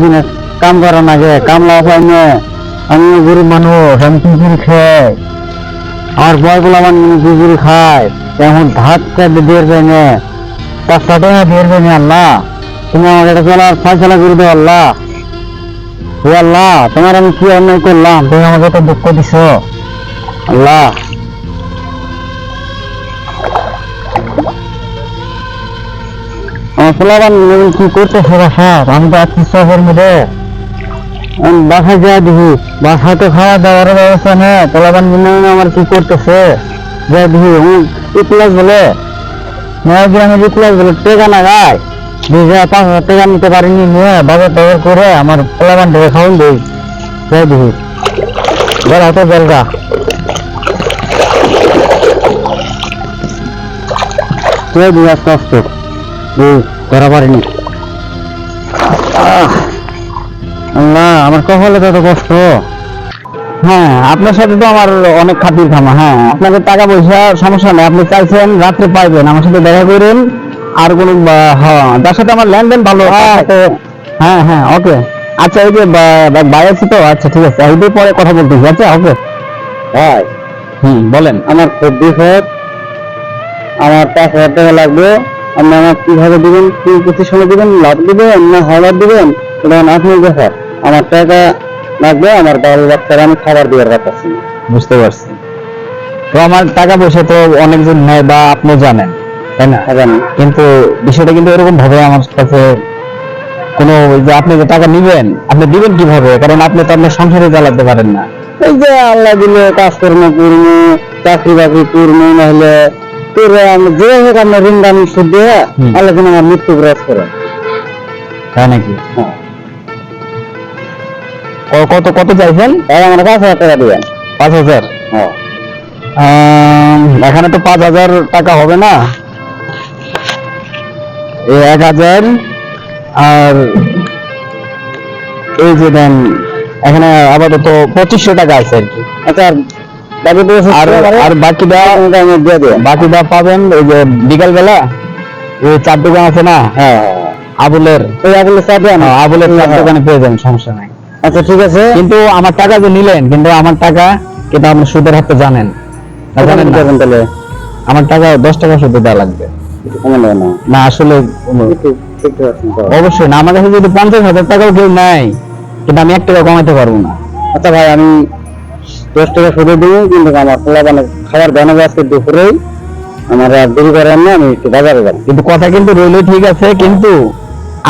দিনের কাম করার আগে কামলা পাই না, আমি গরিব মানুষ, আমি কুকুরি খাই, আমার বয় বলে আমার কুকুরি খায়, এখন ধাক্কা দিয়ে যায় না, 500 টাকা দিয়ে যায় না। আল্লাহ তুমি আমার এটা চলার ফয়সালা করে দাও। আল্লাহ হে আল্লাহ, তোমার আমি কি অন্যায় করলাম, তুমি আমাকে তো দুঃখ দিছ। আল্লাহ আমার পোলাবান কি করতেছে বাসার, আমি তো আছি শহরের মধ্যে, বাসায় যা দেখি বাসায় তো খাওয়া দাওয়ার ব্যবস্থা নেই, পোলাবান আমার কি করতেছে যা দেখি ইতিহাস বলে গ্রামের ইতিহাস বলে টেকা না গায় 2,000-5,000 টাকা নিতে পারিনি, নিয়ে বাজার টাজার করে আমার পোলাবান ঢেকে খাওয়ান দিই। যাই দেখি বেলা তো বেলগা আস্তে আস্তে ধরা পারিনি। আল্লাহ আমার কপালে তো কষ্ট। হ্যাঁ আপনার সাথে তো আমার অনেক খাতির খামা। হ্যাঁ আপনাকে টাকা পয়সা সমস্যা নেই, আপনি চাইছেন রাত্রে পাইবেন, আমার সাথে দেখা করেন। আর কোন যার সাথে আমার লেনদেন ভালো। হ্যাঁ হ্যাঁ ওকে আচ্ছা, এই যে ভাই আছে তো, আচ্ছা ঠিক আছে, এই পরে কথা বলতেছি। আচ্ছা ওকে ভাই। বলেন। আমার খুব বিপদ, আমার 5,000 টাকা লাগবে। আপনি আমার কিভাবে দিবেন, কি কিস্তির সময় দিবেন, লাভ দিবেন না হাওলার দিবেন, এটা আপনার ব্যাপার। আমার টাকা লাগবে, আমার বাল বাচ্চারা আমি খাবার দেওয়ার কথা। বুঝতে পারছি। তো আমার টাকা পয়সা তো অনেকজন নেয় বা আপনি জানেন, তাই না? জানি, কিন্তু বিষয়টা কিন্তু এরকম ভাবে আমার কাছে কোনো, যে আপনি যে টাকা নিবেন আপনি দিবেন কিভাবে, কারণ আপনি তো আপনার সংসারে চালাতে পারেন না। এই যে আল্লাহ দিলে কাজকর্ম করবো, চাকরি বাকরি করবো, নাহলে যে হোক আপনার ঋণ দান সুদ দিয়ে আল্লাহ যেন আমার মৃত্যু গ্রাস করে। তাই নাকি? কত কত চাইছেন? আমার 5,000 টাকা দিবেন। 5,000? এখানে তো 5,000 টাকা হবে না, 1,000 আর এই যে দেন এখানে আপাতত 2,500 টাকা আছে আর কি। আচ্ছা আর বাকিটা পাবেন ওই যে বিকাল বেলা ওই চার দোকান আছে না, আবুলের, ওই আবুলের চা দেন, আবুলের চার দোকানে পেয়ে যাবেন, সমস্যা নাই। আচ্ছা ঠিক আছে, কিন্তু আমার টাকা যে নিলেন, কিন্তু আমার টাকা কিন্তু আপনি সুদের হাতে জানেন তাহলে আমার টাকা 10 টাকা সুদে দেওয়া লাগবে না। আসলে অবশ্যই না, আমার কাছে যদি 50,000 টাকাও কেউ নাই, কিন্তু আমি 1 টাকা কমাইতে পারবো না। আচ্ছা ভাই, আমি 10 টাকা সুদে দেবো, কিন্তু আমার পোলাপানে খাবার বানাবো আজকে দুপুরেই, আমার আর দেরি করেন না, আমি একটু বাজারে যাবো। কিন্তু কথা কিন্তু রইলো ঠিক আছে, কিন্তু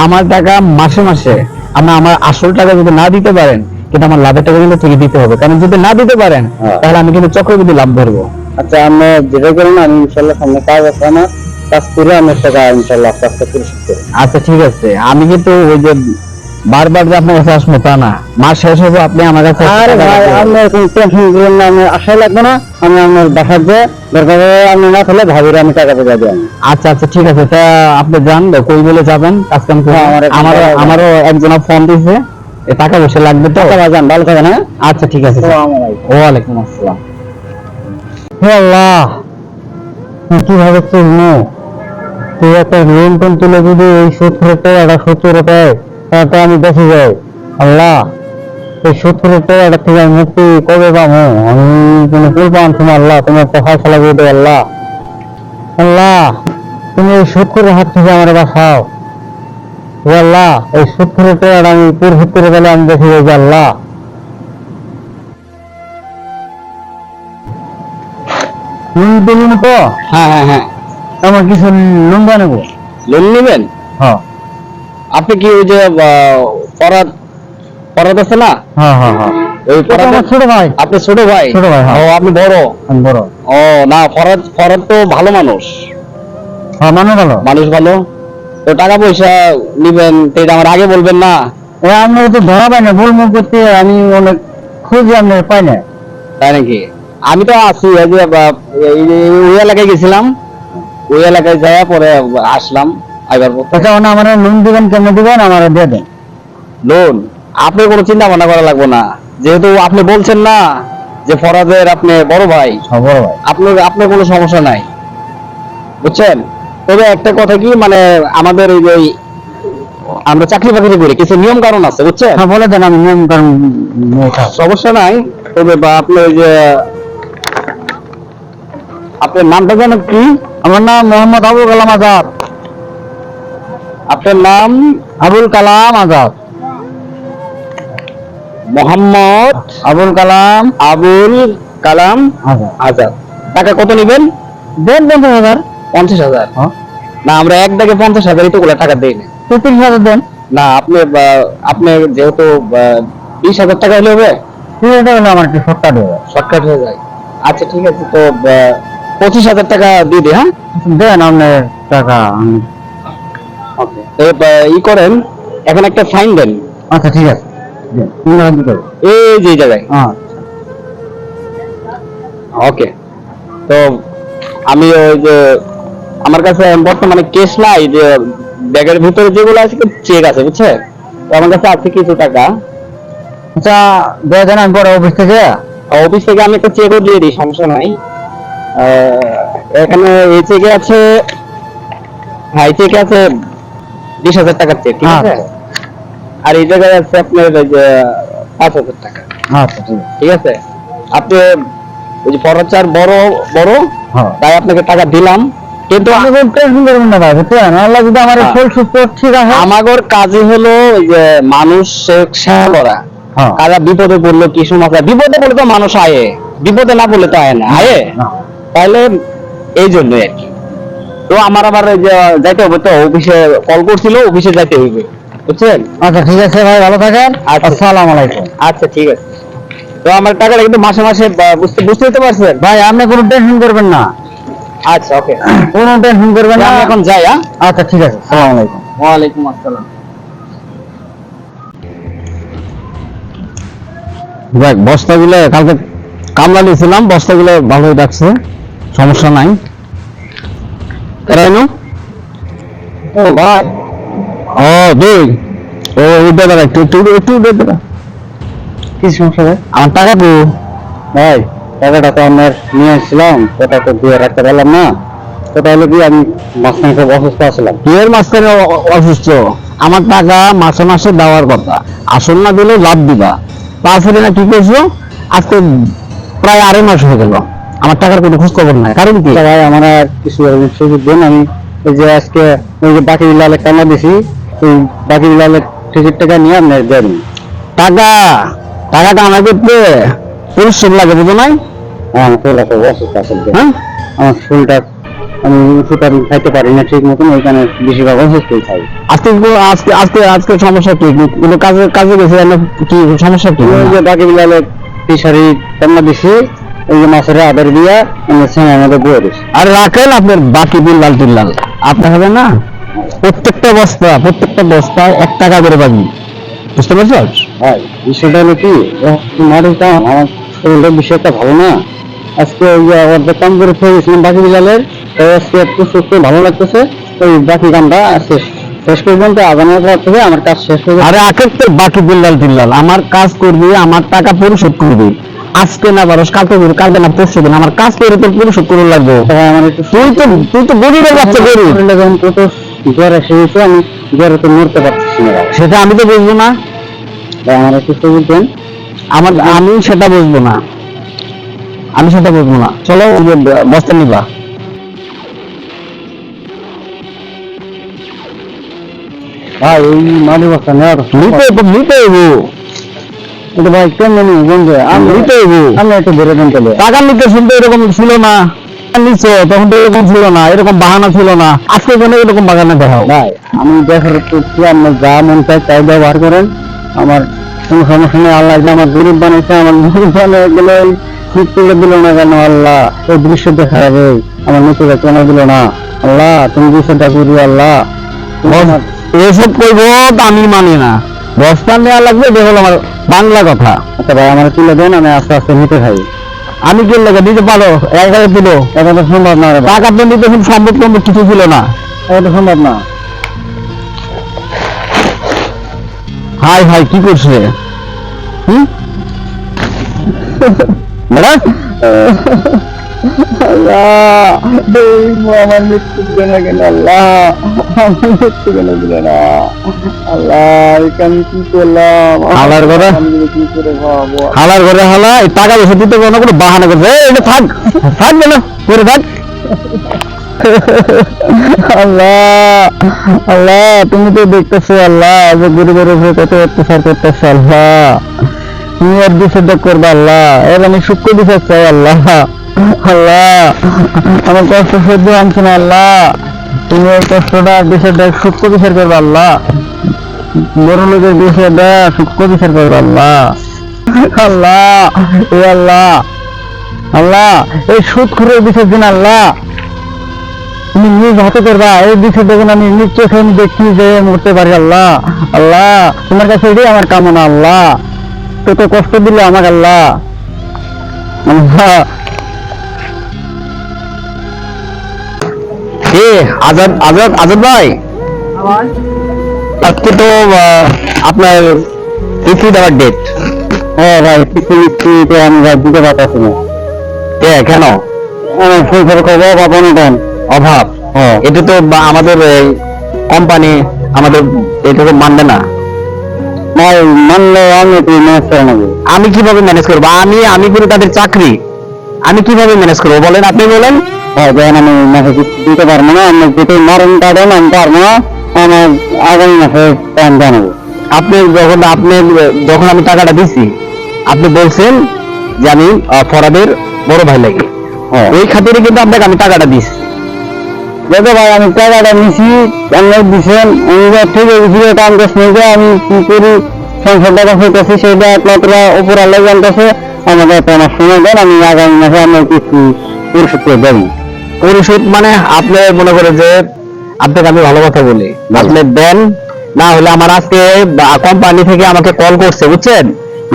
আমার টাকা মাসে মাসে আমার আসল টাকা যদি না দিতে পারেন, কিন্তু আমার লাভের টাকা কিন্তু ঠিকই দিতে হবে, কারণ যদি না দিতে পারেন তাহলে আমি কিন্তু চক্রবৃদ্ধি লাভ ধরবো। আচ্ছা আমরা যেটা করেন, আমি ইনশাল্লাহ সামনে কাজ আছে, আমার কাজ করে আমার টাকা ইনশাল্লাহ আস্তে আস্তে পরিশোধ করবো। আচ্ছা ঠিক আছে, আমি কিন্তু ওই যে বারবার যে আপনার কাছে আসবো তা না, মাস শেষ হবে আপনি আমার কাছে। আরে ভাই আপনি কোনো টেনশন করেন না, আমি আশাই লাগবে না, আমি আপনার দেখার যে দরকার আপনি না থাকলে ভাবিরে আমি টাকা পেয়ে যাবো। আচ্ছা আচ্ছা ঠিক আছে, তা আপনি যান, কই বলে যাবেন কাজ কাম করে? আমারও একজন ফোন দিয়েছে, টাকা পয়সা লাগবে তো। যান, ভালো থাকেন। হ্যাঁ আচ্ছা ঠিক আছে। ওয়ালাইকুম আসসালাম। হে আল্লাহ, কিভাবে চলবো? তুই একটা লোন টোন তুলে যদি এই 70 টাকা 70 টাকায় তাতে আমি দেখে যাই। আল্লাহ, এই 70 টাকা থেকে আমি মুক্তি কবে পাবো? আমি কোনো কুল পান তুমি? আল্লাহ তুমি একটা ফয়সালা করে দেবে। আল্লাহ আল্লাহ, তুমি এই 70 হাত থেকে আমার বাঁচাও। আল্লাহ, এই 70 টাকা আমি পরিশোধ করে গেলে আমি দেখে যাই যে আল্লাহ। লোন দিলেন তো? হ্যাঁ হ্যাঁ হ্যাঁ, আমার কিছু লোন বানাবো। লোন নেবেন? হ্যাঁ। আপনি কি ওই যে ফরাদ আছে না? হ্যাঁ হ্যাঁ হ্যাঁ, ওই ফরাদ ছোট ভাই। আপনি ছোট ভাই? ছোট ভাই। ও আপনি বড়? আমি বড়। ও না, ফরাদ তো ভালো মানুষ। হ্যাঁ মানুষ ভালো। তো টাকা পয়সা নিবেন তো এটা আমার আগে বলবেন না? আমি তো ধরা পাই না, বলবো করতে আমি অনেক খুঁজে আমি পাই না। তাই নাকি? আমি তো আছি, ওই এলাকায় গেছিলাম, ওই এলাকায় যাওয়া পরে আসলাম। আচ্ছা আমার লোন দিবেন, কেমন দিবেন আমার দিয়ে দেন। লোন আপনি কোনো চিন্তা ভাবনা করা লাগবে না, যেহেতু আপনি বলছেন না যে ফরাজের আপনি বড় ভাই, আপনার কোনো সমস্যা নাই, বুঝছেন? তবে একটা কথা কি, মানে আমাদের এই যে আমরা চাকরি বাকরি করি, কিছু নিয়ম কারণ আছে বুঝছেন। হ্যাঁ বলে দেন, আমি নিয়ম কারণ সমস্যা নাই। তবে বা আপনি ওই যে আপনার নামটা জানেন কি? আমার নাম মোহাম্মদ আবুল কালাম আজাদ। আপনার নাম? আবুল কালাম আজাদ। মোহাম্মদ আবুল কালাম আজাদ। টাকা কত নেবেন? দেন 50,000। 50,000? না, আমরা এক দাগে 50,000 এতগুলো টাকা দেই না। 30,000 দেন। না, আপনি যেহেতু 20,000 টাকা হলে হবে। 30,000 হলে আমার একটু শর্টকাট হয়ে যায়। আচ্ছা ঠিক আছে, তো 25,000 টাকা দিয়ে দিই। হ্যাঁ দেন আপনার টাকা। ই করেন, এখন একটা ফাইন দেন। আচ্ছা ঠিক আছে, এই যে জায়গায়। ওকে। তো আমি ওই যে আমার কাছে বর্তমানে কেস নাই, যে ব্যাগের ভিতরে যেগুলো আছে চেক আছে বুঝছে, তো আমার কাছে আছে কিছু টাকা। আচ্ছা দেওয়া যান, আমি পরে অফিস থেকে আমি একটা চেকও দিয়ে দিই, সমস্যা নাই। এখানে এই চেকে আছে, হ্যাঁ এই চেকে আছে 20,000 টাকার চেক, ঠিক আছে। আর এই জায়গায় আছে আপনার ওই যে 5,000 টাকা। আচ্ছা ঠিক আছে। আপনি ওই যে ফরচার বড় বড়, তাই আপনাকে টাকা দিলাম, কিন্তু আমাদের টেনশন করবেন না ভাই, বুঝছেন। আল্লাহ যদি আমার ফুল সুস্থ ঠিক আছে। আমাদের কাজই হলো ওই যে মানুষ সেবা করা। কারা বিপদে পড়লো, কি সমস্যা, বিপদে পড়লে তো মানুষ আয়ে, বিপদে না পড়লে তো আয় না, আয়ে। তাহলে এই জন্যই আর কি। তো আমার আবার ওই যে যাইতে হবে, তো অফিসে কল করছিল, অফিসে যাইতে হইবে বুঝছেন। আচ্ছা ঠিক আছে ভাই, ভালো থাকেন। আসসালামু আলাইকুম। আচ্ছা ঠিক আছে। তো আমার টাকাটা কিন্তু মাসে মাসে বুঝতে পারছেন ভাই, আপনি কোনো টেনশন করবেন না। আচ্ছা ওকে, কোনো টেনশন করবেন না, আমি এখন যাই। আচ্ছা ঠিক আছে, আসসালামু আলাইকুম। ওয়ালাইকুম আসসালাম। দেখ বস্তাগুলো কালকে কামলা নিয়েছিলাম, বস্তাগুলো ভালোই রাখছে, সমস্যা নাই। কেন? ও ভাই, ও দুই, ও উঠে দাঁড়া, একটু উঠে দাঁড়া। কি সমস্যা ভাই? আমার টাকা তো ভাই, টাকাটা তো আমার নিয়ে আসছিলাম, সেটা তো দিয়ে রাখতে পারলাম না। সেটা হলো কি, আমি মাঝখানে খুব অসুস্থ আসলাম। কি এর মাঝখানে অসুস্থ? আমার টাকা মাসে মাসে দেওয়ার কথা, আসল না দিলে লাভ দিবা। তারপরে না কি করছো, আজকে প্রায় 2.5 মাস হয়ে গেল, আমার টাকার কোনো খোঁজ খবর নাই। কারণ কি ভাই, আমার আর কিছু সুযোগ দেন। আমি ওই যে আজকে ওই যে বাকি বিলালে টাকা দিছি, ওই বাকি বিলালে টিকিট টাকা নিয়ে আপনার দেন। টাকাটা আমার করতে পরিশ্রম লাগে, বুঝো নাই? হ্যাঁ অসুস্থ আসলে। হ্যাঁ আমার শরীরটা, আমি ওষুধ আমি খাইতে পারি না ঠিক মতন, ওইখানে বেশিরভাগ অসুস্থই খাই। আজকে আজকে আজকে আজকে সমস্যা কি? কোনো কাজে গেছে কি সমস্যা কি? ওই যে বাকি বিলালে ফিশারি টাকা দিছি, ওই যে মাছের আদার দিয়া আমাদের বয়ে দিচ্ছি। আর রাখেন আপনার বাকি বিল্লাল টিল্লাল, আপনার হবে না। প্রত্যেকটা বস্তায় 1 টাকা করে পাবি, বুঝতে পারছো ভাই? বিষয়টা হলো কি, আমার শরীরের বিষয়টা ভালো না। আজকে ওই যে অর্ধেক কাম করে ফেলে গেছিলাম বাকি বিলালের, আজকে একটু সুস্থ ভালো লাগতেছে। ওই বাকি কামটা শেষ পর্যন্ত আগানোর পর থেকে আমার কাজ শেষ হয়ে যাবে। আরে আকের তো বাকি বিল্লাল টিল্লাল, আমার কাজ করবি, আমার টাকা পরিশোধ করবি। আজকে না পারস কালকে না পরশু দিন আমার কাজ করে তোর পরিশোধ করে লাগবে। আমার একটু তুই তো গরিবের বাচ্চা, গরিব। কত জ্বর এসে গেছে, আমি জ্বরে তো মরতে পারছি না। সেটা আমি তো বুঝবো না, আমার একটু সুযোগ দেন। আমি সেটা বুঝবো না, চলো বস্তা নিবা। ভাই ওই মালি বস্তা নেওয়ার নিতে এটা ভাই কেমন বন্ধু, আমি নিতে আমি একটু বেড়ে দেন তাহলে। টাকা নিতে শুনতে এরকম ছিল না, নিচ্ছে তখন তো এরকম ছিল না, এরকম বাহানা ছিল না। আজকে কেন এরকম বাহানা দেখাও? ভাই আমি দেখার করছি, আপনার যা মন চাই তাই ব্যবহার করেন, আমার কোনো সমস্যা নেই। আল্লাহ যে আমার গরিব বানাইছে, আমার গরিব বানিয়ে গেলে ঠিক করে দিল না কেন আল্লাহ? ওই দৃশ্য দেখা যাবে, আমার মৃত্যুটা কেন দিল না আল্লাহ? তুমি দৃশ্যটা করি আল্লাহ, এসব করবো আমি মানি না। বস্তা নেওয়া লাগবে, এটা হলো আমার বাংলা কথা। আচ্ছা ভাই আমার তুলে দেন, আমি আস্তে আস্তে নিতে খাই। আমি কি লাগে দিতে পারো? একবারে দিল, এখন তো সম্ভব না। টাকা তো নিতে সম্ভব কিছু ছিল না, এখন তো সম্ভব না। হাই হাই কি করছে? আল্লাহ আমার মৃত্যু দিলে না কেন আল্লাহ, আমার মৃত্যু কেন দিলে না আল্লাহ, আমি কি করলাম? হালার ঘরে কি করে খাওয়াবো? হালার ঘরে হালা এই টাকা বেশি দিতে কোনো কোনো বাহানা করছে, এটা থাক থাকবে না করে থাক। আল্লাহ আল্লাহ তুমি তো দেখতেছো আল্লাহ যে গরিবের উপরে কত অত্যাচার করতেছো আল্লাহ, তুমি আর বিচারটা করবা আল্লাহ, এর আমি সূক্ষ্ম বিচার চাই আল্লাহ। আল্লাহ আমার কষ্ট সহ্য আনছে না আল্লাহ, তুমি এই কষ্টটা বিচারটা সূক্ষ্ম বিচার করবা আল্লাহ, বড় লোকের বিষয়টা সূক্ষ্ম বিচার করবা আল্লাহ। আল্লাহ এ আল্লাহ আল্লাহ এই সুদ খুরের বিচার দিন আল্লাহ তুমি নিজ হাতে করবা, এই বিষয় দেখুন আমি নিজ চোখে আমি দেখি যে মরতে পারি আল্লাহ। আল্লাহ তোমার কাছে এটাই আমার কামনা আল্লাহ, কত কষ্ট দিলে আমাকে আল্লাহ। আজাদ আজাদ আজাদ ভাই, আজকে তো আপনার কিস্তি দেওয়ার ডেট। হ্যাঁ ভাই কিস্তিতে আমি দিতে পারতেছি না। কেন? সংসার খবর অবনতন অভাব, এটা তো আমাদের কোম্পানি আমাদের এটা তো মানবে না। মানলে আমি ম্যানেজ করে নেবো। আমি কিভাবে ম্যানেজ করবো? আমি আমি পুরো তাদের চাকরি, আমি কিভাবে ম্যানেজ করবো বলেন, আপনি বলেন। আমি মাসে দিতে পারবো না, আমি যেটা মরণ কাটেন আমি পারবো না, আমার আগামী মাসে টাইম জানাবো। আপনি যখন আমি টাকাটা দিছি আপনি বলছেন যে আমি ফরাদের বড় ভাই লাগে, ওই খাতিরে কিন্তু আপনাকে আমি টাকাটা দিছি। দেখো ভাই আমি টাকাটা নিছি, আপনি দিচ্ছেন, ঠিক আছে টাইম টেস্ট নিয়ে আমি কি করি সংসারটা হইতেছি সেইটা একমাত্র উপর আল্লাহ জানতেছে। আমাদের আমার সময় দেন, আমি আগামী মাসে আমি কিছু পরিশোধ করে দেব। পরিশোধ মানে আপনি মনে করেন যে আপনাকে আমি ভালো কথা বলি, আপনি দেন না হলে আমার আজকে কোম্পানি থেকে আমাকে কল করছে বুঝছেন,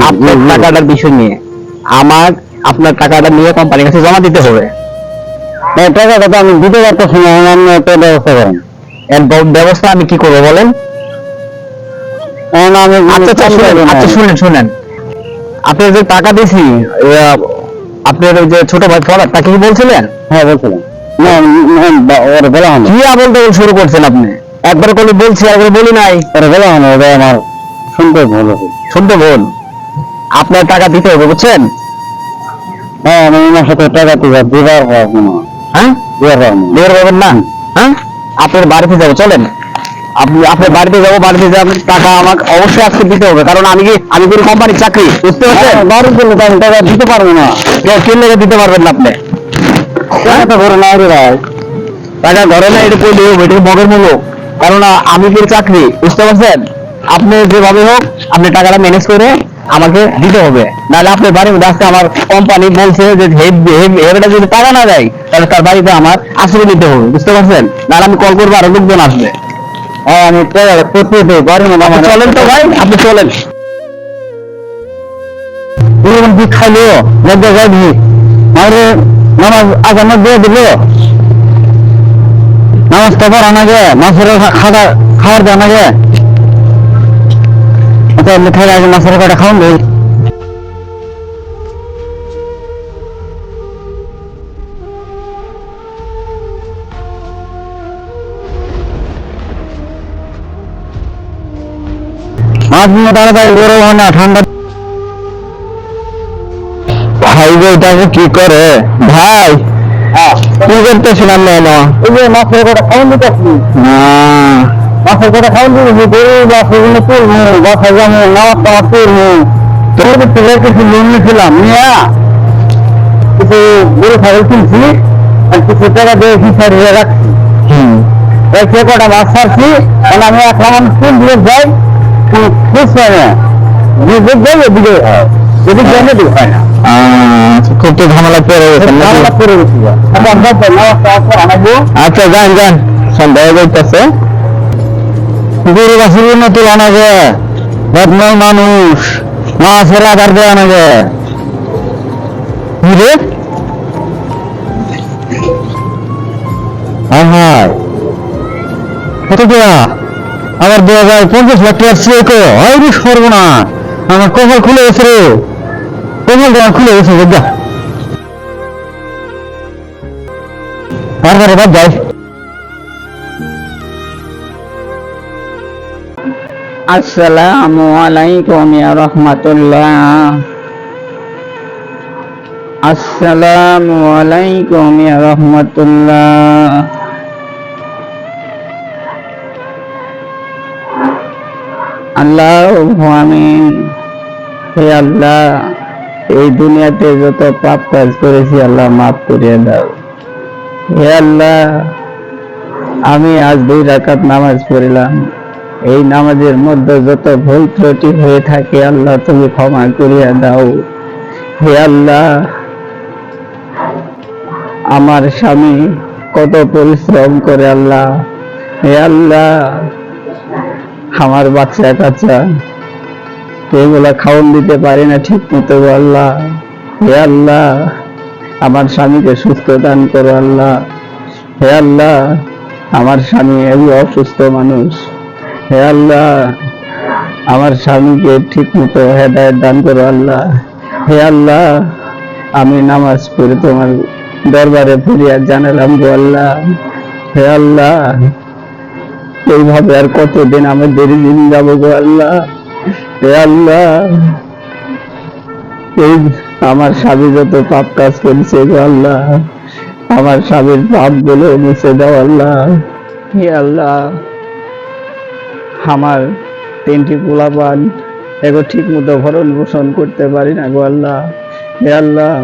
আপনার টাকাটার বিষয় নিয়ে আমার আপনার টাকাটা নিয়ে কোম্পানির কাছে জমা দিতে হবে। টাকাটা তো আমি দিতে পারতেছি না, আমি একটা ব্যবস্থা করেন। এর ব্যবস্থা আমি কি করবো বলেন? আচ্ছা শুনেন শুনেন, আপনি যে টাকা দিয়েছি আপনার ওই যে ছোট ভাই ফরাদ তাকে কি বলছিলেন? হ্যাঁ বলছিলেন। কি বলতে শুরু করছেন আপনি? একবার করে বলছি একবার বলি নাই, বলা হয় না, আমার শুনতে ভুল শুনতে ভুল। আপনার টাকা দিতে হবে বুঝছেন। হ্যাঁ আমি ওনার সাথে টাকা দিবার পারবো না। হ্যাঁ দিবার পারবেন না? হ্যাঁ আপনার বাড়িতে যাবো, চলেন আপনার বাড়িতে যাবো, বাড়িতে যাবো, টাকা আমাকে অবশ্যই আজকে দিতে হবে, কারণ আমি কোনো কোম্পানির চাকরি, বুঝতে পারছেন। বাড়ি করলে তো আমি টাকা দিতে পারবো না। কেন লেগে দিতে পারবেন না আপনি? টাকা ঘরে না রে ভাই, টাকা ঘরে না, এটা কই দেবো, এটা মগের মূল্য, কারণ আমি কোনো চাকরি, বুঝতে পারছেন। আপনি যেভাবে হোক আপনি টাকাটা ম্যানেজ করে আমাকে দিতে হবে, নাহলে আপনার বাড়ির মধ্যে আজকে আমার কোম্পানি বলছে যে হেবেটা যদি টাকা না দেয় তাহলে তার বাড়িতে আমার আশ্রয় দিতে হবে, বুঝতে পারছেন। নাহলে আমি কল করবো আরো লোকজন আসবে। হ্যাঁ আমি বাড়ির মধ্যে চলেন তো ভাই, আপনি চলেন। খাইলো নামাজ আজানো দিয়ে দিল, নামাজটা পড়া না গে, মাছের খাওয়ার দেওয়া না গে, মিঠাই আগে মাছের কটা খাওয়ান দেয়। মাছ নিয়ে তাড়াতাড়ি গরম হয় না, ঠান্ডা। ভাই ওইটাকে কি করে ভাই? কি করতেছিলাম না ওই যে মাছের কটা খাওয়ান দিতেছি, মাছের কটা খাওয়ান দিতেছি, গরু বাসগুলো তুলবো, বাসা যাবো, নামাজ টামাজ তুলবো, তোর থেকে কিছু লোন নিয়েছিলাম, নিয়ে কিছু গরু ছাগল কিনছি আর কিছু টাকা দিয়ে হিসাব হয়ে রাখছি। সে কটা মাছ ছাড়ছি, কারণ আমি এক মানুষ তিন দিকে যাই, খুঁজছে না দিকে হয়, যদি জেনে দিকে হয় না। খুব তো ঝামেলা পড়ে গেছে। আচ্ছা যান যান, সন্ধ্যা যাইতেছে, গরু বাছুর মতো আনা যায়, বদমাই মানুষ, মাছের আধার দেয় আনা যায়। কত দেয়া? আবার 2050 লাখ টাকার চেক হয় সর্বনা, আমার কপাল খুলে গেছে রে, কপাল খুলে গেছে। আমার ঘরে বাদ যাই। আসসালামু আলাইকুম ইয়া রাহমাতুল্লাহ। আসসালামু আলাইকুম ইয়া রাহমাতুল্লাহ। আল্লাহু আমিন। হে আল্লাহ, এই দুনিয়াতে যত পাপ কাজ করেছি আল্লাহ মাফ করিয়ে দাও। হে আল্লাহ, আমি আজ 2 রাকাত নামাজ পড়লাম, এই নামাজের মধ্যে যত ভুল ত্রুটি হয়ে থাকে আল্লাহ তুমি ক্ষমা করিয়া দাও। হে আল্লাহ, আমার স্বামী কত পরিশ্রম করে আল্লাহ। হে আল্লাহ, আমার বাচ্চা কাচ্চা এগুলা খাওয়ান দিতে পারি না ঠিক মতো আল্লাহ। হে আল্লাহ, আমার স্বামীকে সুস্থ দান করো আল্লাহ। হে আল্লাহ, আমার স্বামী এই অসুস্থ মানুষ। হে আল্লাহ, আমার স্বামীকে ঠিক মতো হেদায়েত দান করো আল্লাহ। হে আল্লাহ, আমি নামাজ পড়ে তোমার দরবারে ফরিয়াদ জানালাম গো আল্লাহ। হে আল্লাহ, এইভাবে আর কতদিন আমাদের দিন যাবো গো আল্লাহ। হে আল্লাহ, এই আমার স্বামী যত পাপ কাজ করেছে গো আল্লাহ, আমার স্বামীর পাপ গুলো মুছে দাও আল্লাহ। হে আল্লাহ, আমার 3টি পোলাপান এগো ঠিক মতো ভরণ পোষণ করতে পারি না গো আল্লাহ। হে আল্লাহ,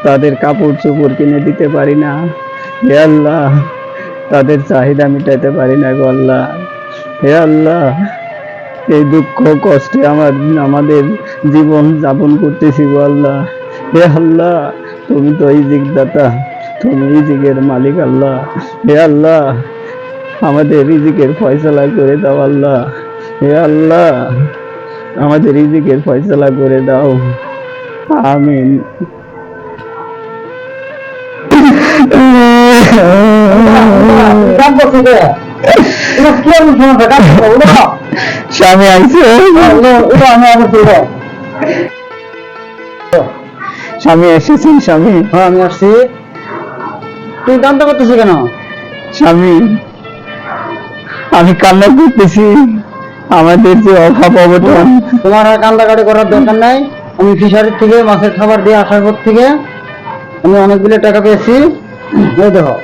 তাদের কাপড় চোপড় কিনে দিতে পারি না। হে আল্লাহ, তাদের চাহিদা মিটাইতে পারি না গো আল্লাহ। হে আল্লাহ, এই দুঃখ কষ্টে আমাদের জীবন যাপন করতেছি গো আল্লাহ। হে আল্লাহ, তুমি তো রিজিক দাতা, তুমি রিজিকের মালিক আল্লাহ। হে আল্লাহ, আমাদের রিজিকের ফয়সালা করে দাও আল্লাহ। হে আল্লাহ, আমাদের রিজিকের ফয়সালা করে দাও। আমিন। স্বামী আইছে, স্বামী এসেছেন। স্বামী, হ্যাঁ আমি আসছি। তুই কান্না করতেছি কেন? স্বামী, আমি কান্না করতেছি আমাদের যে অভাব অবদান। তোমার আর কান্দাকাটি করার দরকার নাই। আমি ফিশারির থেকে মাছের খাবার দিয়ে আসার পর থেকে আমি অনেকগুলো টাকা পেয়েছি। দেখো,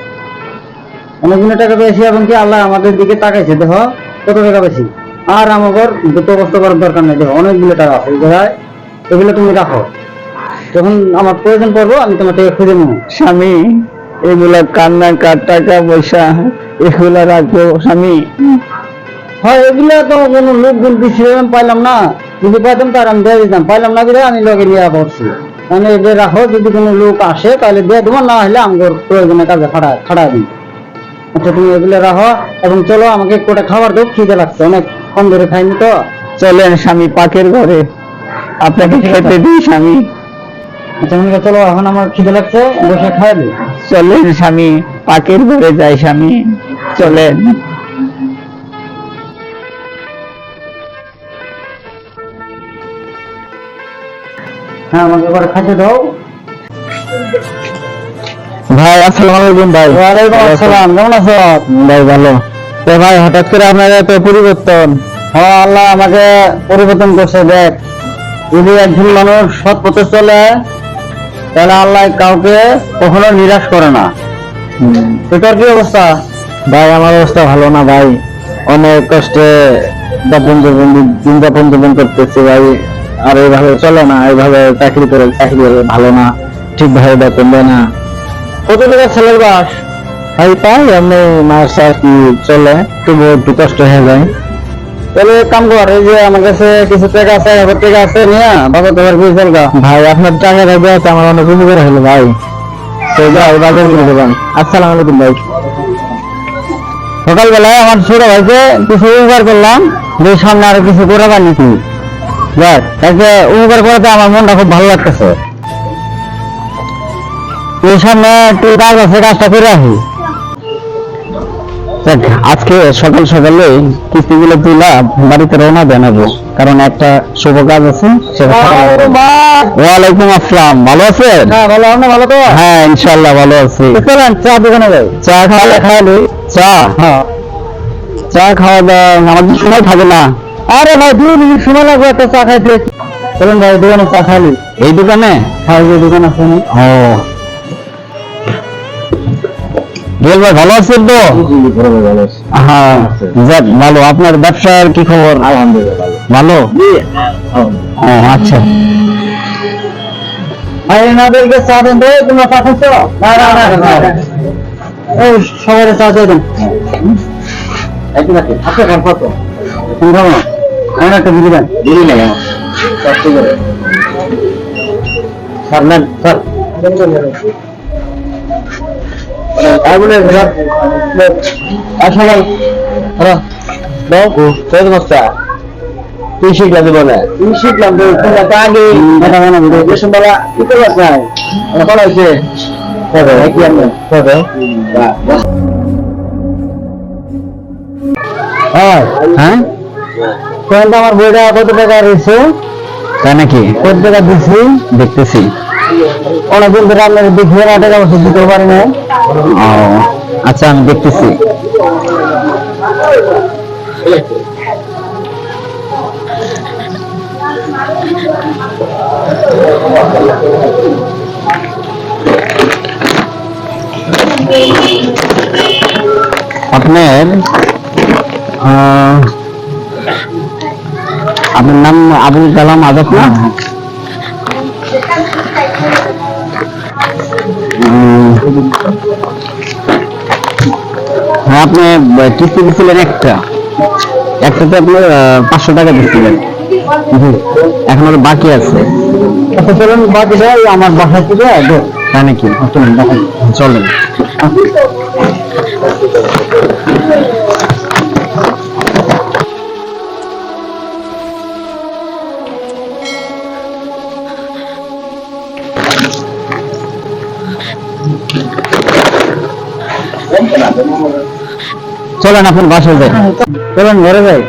অনেকগুলো টাকা পেয়েছি এবং কি আল্লাহ আমাদের দিকে তাকাইছে। দেখো কত টাকা পেয়েছি। আর আমাকে দুটো কষ্ট করার দরকার নেই। দেখো অনেকগুলো টাকা আছে, এগুলো তুমি রাখো, যখন আমার প্রয়োজন পড়বো আমি তোমার থেকে খুঁজে নেবো। স্বামী, এগুলা কান্না কার টাকা পয়সা, এগুলা রাখবো স্বামী। হয় এগুলা তো কোনো লোকজন পিছিয়ে পাইলাম না, যদি পাইতাম তার আমি দিয়ে দিতাম, পাইলাম না দিলে আমি লগে নিয়ে পড়ছি। মানে এদের রাখো, যদি কোনো লোক আসে তাহলে দিয়ে দেবো, না হলে আমার প্রয়োজনের কাজে খাড়ায় দিই। আচ্ছা তুমি এগুলো রাখো এবং চলো, আমাকে কোটা খাবার দাও, খিদে লাগছে, অনেক কম ধরে খাইনি তো। চলেন স্বামী, পাকের ঘরে আপনাকে খেতে দিই স্বামী। আচ্ছা মনে চলো, এখন আমার খিদে লাগছে, বসে খাই দিই। চলেন স্বামী, পাকের ঘরে যাই স্বামী, চলেন। হ্যাঁ আমাকে এবার খাইতে দাও। ভাই আসসালামু আলাইকুম। ভাই ওয়ালাইকুম আসসালাম, কেমন আছো? ভাই ভালো। তো ভাই হঠাৎ করে আপনার এত পরিবর্তন? হ্যাঁ আল্লাহ আমাকে পরিবর্তন করছে। দেখ, যদি একজন মানুষ সৎ পথে চলে তাহলে আল্লাহ কাউকে কখনো নিরাশ করে না। তোর কি অবস্থা? ভাই আমার অবস্থা ভালো না ভাই, অনেক কষ্টে দিন যাপন করতেছি ভাই। আর এইভাবে চলে না, এইভাবে চাকরি করে ভালো না, ঠিকভাবে বেতন দেয় না। কত টাকা ছেলের বাস? ভাই পাই এমনি মাস আর কি চলে, তবু একটু কষ্ট হয়ে যায়। তাহলে কাম কর, এই যে আমার কাছে কিছু টাকা আছে, 1000 টাকা আছে, নিয়ে বাবা তোমার কি চলবা? ভাই আপনার টাকা দেওয়া আমার অনেক উপকার হলো ভাই, তো যাই বাজার করে দেবেন। আসসালামু আলাইকুম ভাই। সকালবেলায় আমার ছোট ভাইকে কিছু উপকার করলাম, যে সামনে আরো কিছু করাবা নাকি। দেখ, তাকে উপকার করাতে আমার মনটা খুব ভালো লাগতেছে। এই সামনে তুই কাজ আছে, কাজটা করে রাখি। আজকে সকাল সকালে কিস্তিগুলো তুলা বাড়িতে রওনা দেনাবো, কারণ একটা শুভ কাজ আছে। ওয়ালাইকুম আসসালাম, ভালো আছেন? হ্যাঁ ভালো, আপনি ভালো তো? হ্যাঁ ইনশাআল্লাহ ভালো আছি। চলেন চা দোকানে যাই। চা খাওয়ালি? চা, হ্যাঁ চা খাওয়া দাওয়া আমাদের সময় থাকে না। আরে ভাই 2 মিনিট সময় লাগবে একটা চা খাইতে। চলেন ভাই দোকানে চা খাইলি। এই দোকানে? হ্যাঁ এই দোকান আছে। ও গেল ভাই, ভালো আছেন তো? হ্যাঁ যাক ভালো। আপনার ব্যবসার কি খবর? আলহামদুলিল্লাহ ভালো। ও আচ্ছা, ভাই এনাদেরকে চা দেন রে, তোমরা চা খাচ্ছ? না না না এই সবাই চা দিয়ে দেন। একটু রাখি আপনি খান কত? তুমি খাবো না? আমার একটা দিদি দেন। দিদি না স্যার নেন স্যার। তুই শিখলাম বলে তুই শিখলাম আগে বেলা কি করলাস নাই বলা হয়েছে কি আমি হ্যাঁ আমার বইটা কত টাকা রয়েছে? তাই নাকি? কত টাকা দিচ্ছি দেখতেছি। অনেকদিন ধরে আপনার দেখিয়ে না টাকা পয়সা দিতে পারি না। ও আচ্ছা, আমি দেখতেছি। আপনার আপনার নাম আবুল কালাম আজাদ না? হ্যাঁ, আপনি কিস্তি দিচ্ছিলেন একটাতে আপনার 500 টাকা দিচ্ছিলেন, এখন আর বাকি আছে। আচ্ছা চলুন বাকিটা আমার বাসা থেকে তাই নাকি? চলেন চলেন। চলেন আপনার বাসায় যাই। চলুন ঘরে যাই।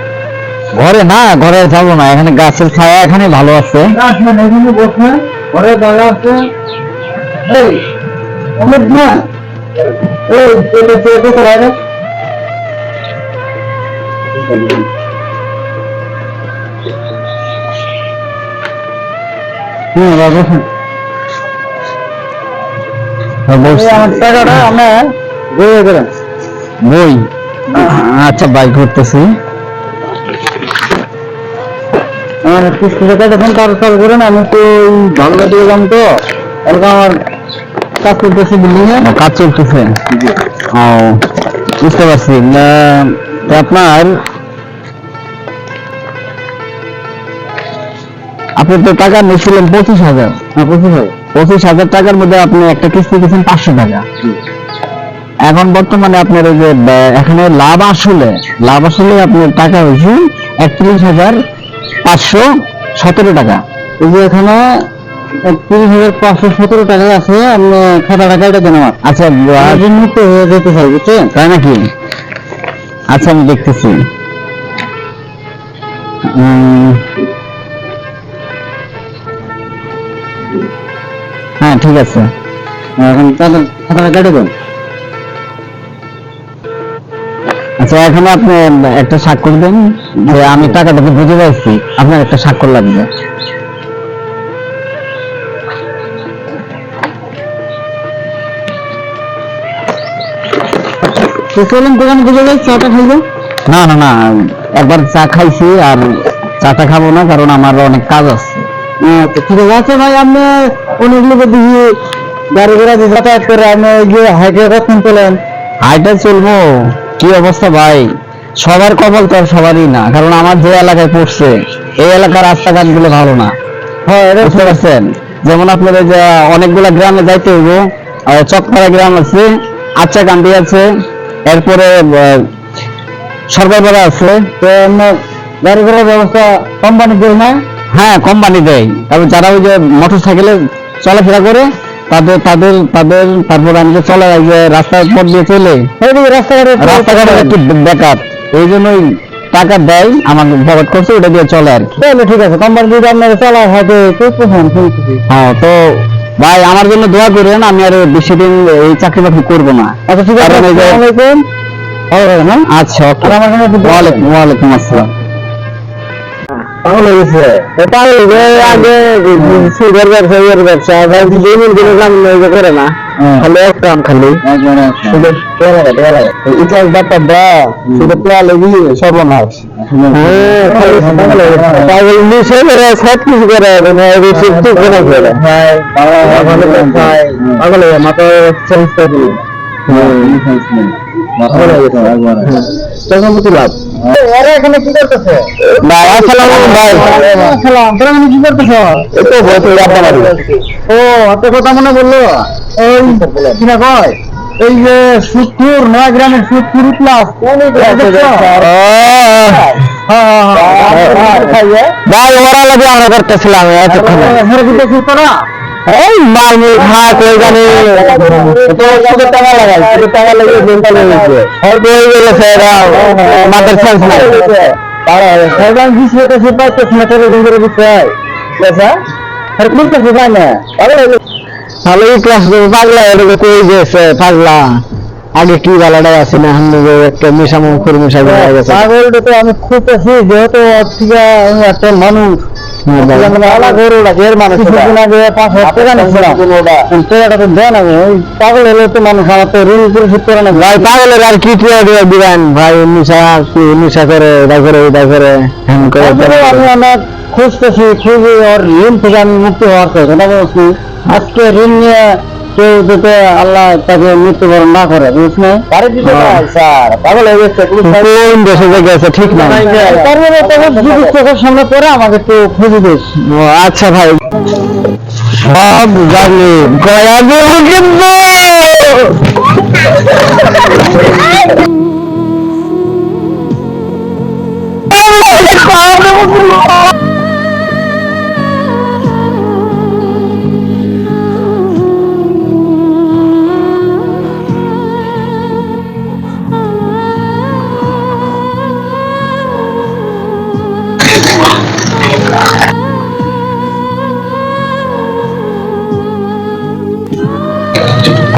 ঘরে না, ঘরে যাবো না, এখানে গাছের ছায়া এখানে ভালো আছে। এখানে বসে ঘরে জায়গা আছে। এই অমিত না এই ছেলে ছেলে কোথায় রে? বসেন। আমার টাকাটা আমার বই করেন। বই? আচ্ছা বাই করতেছি। আমার কিস্তিটা যখন কাজ করেন আমি তো ভালো দিয়ে যাম তো এরকম আমার কাজ করতেছি বিল্ডিং এ। কাজ চলতেছে? ও বুঝতে পারছি। তো আপনার আপনি তো টাকা নিয়েছিলেন 25,000। 25,000 টাকার মধ্যে আপনি একটা কিস্তি দিয়েছেন 500 টাকা। এখন বর্তমানে আপনার ওই যে এখানে লাভ আসলে আপনার টাকা হয়েছে 31,517 টাকা। এই যে এখানে 31,517 টাকা আছে। আপনি খাতা টাকাটা দেন আমার। আচ্ছা মুক্ত হয়ে যেতে চাই, বুঝছেন? তাই নাকি? আচ্ছা আমি দেখতেছি। হ্যাঁ ঠিক আছে, এখন তাদের খাতাটা কেটে দেন। আচ্ছা এখানে আপনি একটা স্বাক্ষর দেন যে আমি টাকাটাকে বুঝে পাইছি, আপনার একটা স্বাক্ষর লাগবে। চলুন দোকানে বুঝে যাই, চাটা খাইবো। না না না, একবার চা খাইছি আর চাটা খাবো না, কারণ আমার অনেক কাজ আছে। আচ্ছা ঠিক আছে ভাই, আপনি অনেক লোকের দিকে গাড়ি ঘোড়া দিয়ে যাতায়াত করে আপনি গিয়ে হাইটে কখন চলেন? হাইটে চলবো? কি অবস্থা ভাই, সবার কপাল তো আর সবারই না, কারণ আমার যে এলাকায় পড়ছে এই এলাকার রাস্তাঘাট গুলো ভালো না। হ্যাঁ বুঝতে পারছেন? যেমন আপনার যে অনেকগুলা গ্রামে যাইতে হইব, চকপাড়া গ্রাম আছে, আচ্ছা কান্দি আছে, এরপরে সরকারপাড়া আছে। তো আপনার গাড়ি ঘোড়ার ব্যবস্থা কোম্পানি দেয় না? হ্যাঁ কোম্পানি দেয়। তারপর যারা ওই যে মোটর সাইকেলে চলাফেরা করে তাদের তাদের তাদের তারপর আমি যে চলে যে রাস্তার পথ দিয়ে চলে রাস্তাঘাটে একটু বেকার, এই জন্যই টাকা দেয় আমাকে পকেট করছে ওটা দিয়ে চলে আর কি। তাহলে ঠিক আছে, কোম্পানি যদি আপনার চালায় হয়তো খুব পছন্দ শুনতেছি। হ্যাঁ তো ভাই আমার জন্য দোয়া করেন, আমি আর বেশি দিন এই চাকরি বাকরি করবো না। আচ্ছা ঠিক আছে, কারণ এই যে- আসসালামু আলাইকুম। হ্যাঁ আচ্ছা ওকে, আর আমার জন্য একটু দোয়া ওয়ালাইকুম করবেন। ওয়ালাইকুম আসসালাম। পাগল হয়ে গেছে। তাহলে যে আগে সুগার ব্যবসা ইয়ের ব্যবসা ভাই জমিন কিনে কাম করে না, খালি এক কাম খালি শুধু ইতিহাস ব্যাপারটা দা শুধু প্লেয়ার লেগে সর্বনাশ। হ্যাঁ খালি পাগল মিশে করে সব কিছু করে মানে রিসিভ তো করে করে পাগল হয়ে মাথা চেঞ্জ করে দিল। তখন তো লাভ এরা এখানে কি করতেছে? ভাই আসসালামু আলাইকুম ভাই। আসসালাম, তোরা এখানে কি করতেছ? এই তো বসে আড্ডা মারি। ও এত কথা মনে বললো। এই কিনা কয় এই যে সুদপুর নয় গ্রামের সুদপুর প্লাস ভাই ওরা লাগে আমরা করতেছিলাম এতক্ষণ। এই মাল মুল খাওয়া কই জানি তো শুধু টাকা লাগাই, শুধু টাকা লাগিয়ে মেন্টাল হয়ে গেছে। অল্প হয়ে গেছে এরা মাথার সেন্স নাই। ভালোই ক্লাস পাগলা এটাকে কই গেছে পাগলা। আগে কি বালাটা আছে না হামনে একটা মিশা মুখের মিশা হয়ে গেছে। পাগলটা তো আমি খুঁজতেছি, যেহেতু একটা মানুষ পাগল হলে তো মানুষ আমার তো ঋণ পরিশোধ করে না। ভাই পাগলের আর কি দিবেন ভাই, নিশা করে এটা করে এটা করে হ্যান করে। আমি অনেক খুঁজতেছি, খুঁজে ওর ঋণ থেকে আমি মুক্তি হওয়ার কথা বলছি। আজকে ঋণ নিয়ে কেউ যাতে আল্লাহ তাকে মৃত্যুবরণ না করে, বুঝলেন? স্যার পাগল হয়ে গেছে, কোন দেশে গেছে ঠিক না। তারপরে তবে যদি চোখের সামনে পড়ে আমাকে একটু খুঁজে দিস। ও আচ্ছা ভাই, সব জানি গয়া দেব কিন্তু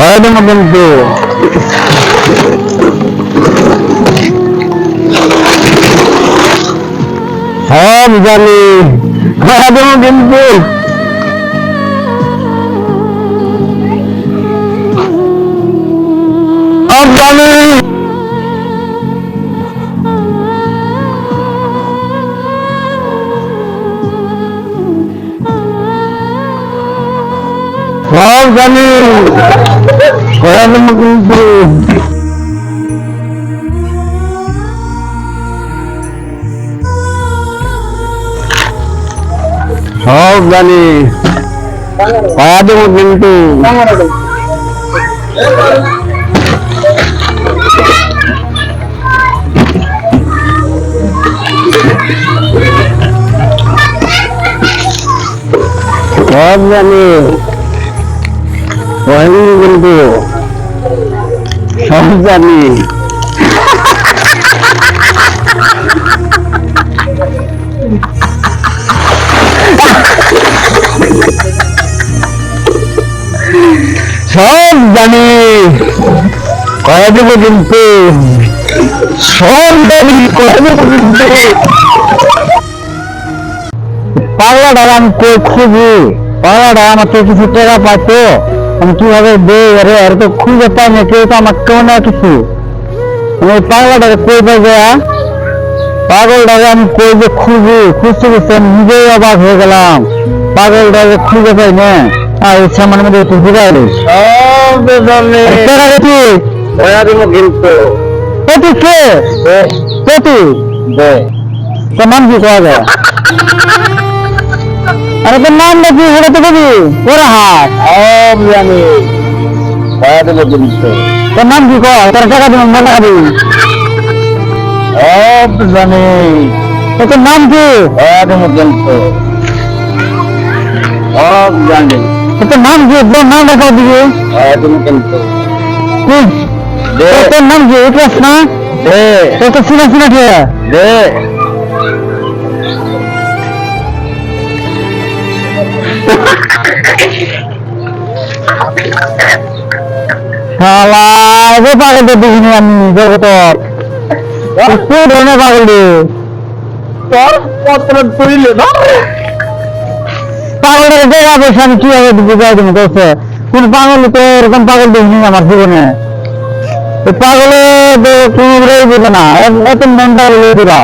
হয় না কিন্তু সব জানি হয় না কিন্তু সব জানি। সব জানি হয় না কিন্তু সব জানি পাওয়া দেবো কিন্তু সব জানি হয়নি কিন্তু সব জানি। সব জানি কয়ে দেবো কিন্তু সব জানি কয়ে দেবো কিন্তু। পাগলাটা আমি কই খুঁজি, পাগলাটা আমার তো কিছু টাকা পাইতো, আমি কিভাবে দেই? আরে আর তো খুঁজে পাই না, কেউ তো আমার কেউ না কিছু। আমি পাগলাটাকে কই পাই যা, পাগলটাকে আমি কই যে খুঁজি, খুঁজতে খুঁজতে আমি নিজেই অবাক হয়ে গেলাম। পাগলটাকে খুঁজে পাই না, আর এই সামনের মধ্যে একটু ঘুরাই দিস কিন্তু কে তোর নাম কি কয়া যায়? আরে তোর নাম নাকি সেটা তো কবি ওরা হাট জানি তোর নাম কি কর? তোর টাকা দিব না টাকা দিবি জানি। তোর নাম কি? জানি তোর নাম কি? তোর নাম দেখাও দিবি। তোর নাম কি? ইতিহাস না তো শুনে শুনে রে পাগল তো দেখিনি আমি জগতর কোন ধরনের পাগল রে তোর পত্র পড়িলে না পাগলের দেখা বেশ আমি কিভাবে বুঝাই দেবো বলছে কোন পাগল তো এরকম পাগল দেখিনি আমার জীবনে পাগলে তুমি বুঝে না এত মনটা দিলা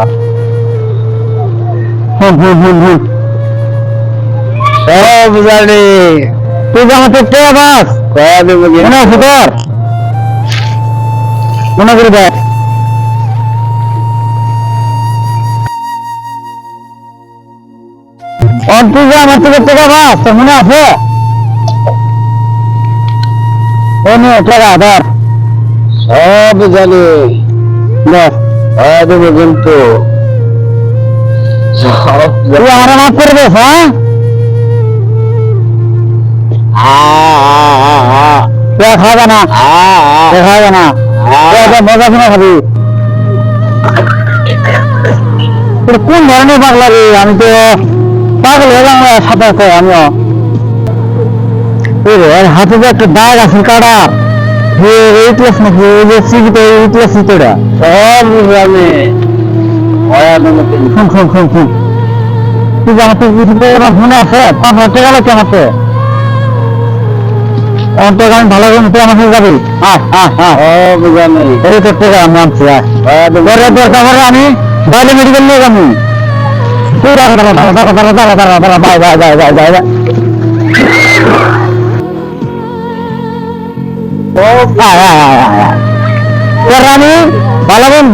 সব জানি তুই যে আমার চেষ্টা বাস মনে আছে তোর মনে করে দেখ তুই যে আমার থেকে টাকা বাস তোর মনে আছে ও নিয়ে টাকা ধর সব জানি দেখ দেবো কিন্তু তুই আমার মাফ করে দেস হ্যাঁ খাওয়া না খাওয়া না মজা শোনা খাবি কোন ধরনের পাগলা রে আমি তো পাগল হয়ে গেলাম সাথে সাথে আমিও হাতে যে একটা দাগ আছে কাটা ইতিহাস নাকি ওই যে স্মৃত ইতিহাস তোরা সব আমি শুন শুন শুন শুন তুই যে আমার মনে আছে 5,000 টাকা লাগছে আমাকে টাকা আমি ভালো করে তুই আমার সাথে যাবি এই তোর টাকা আমি আনছি আমি বাইরে মেডিকেল নিয়ে যাবো তুই দাঁড়া bye bye bye bye bye bye আমি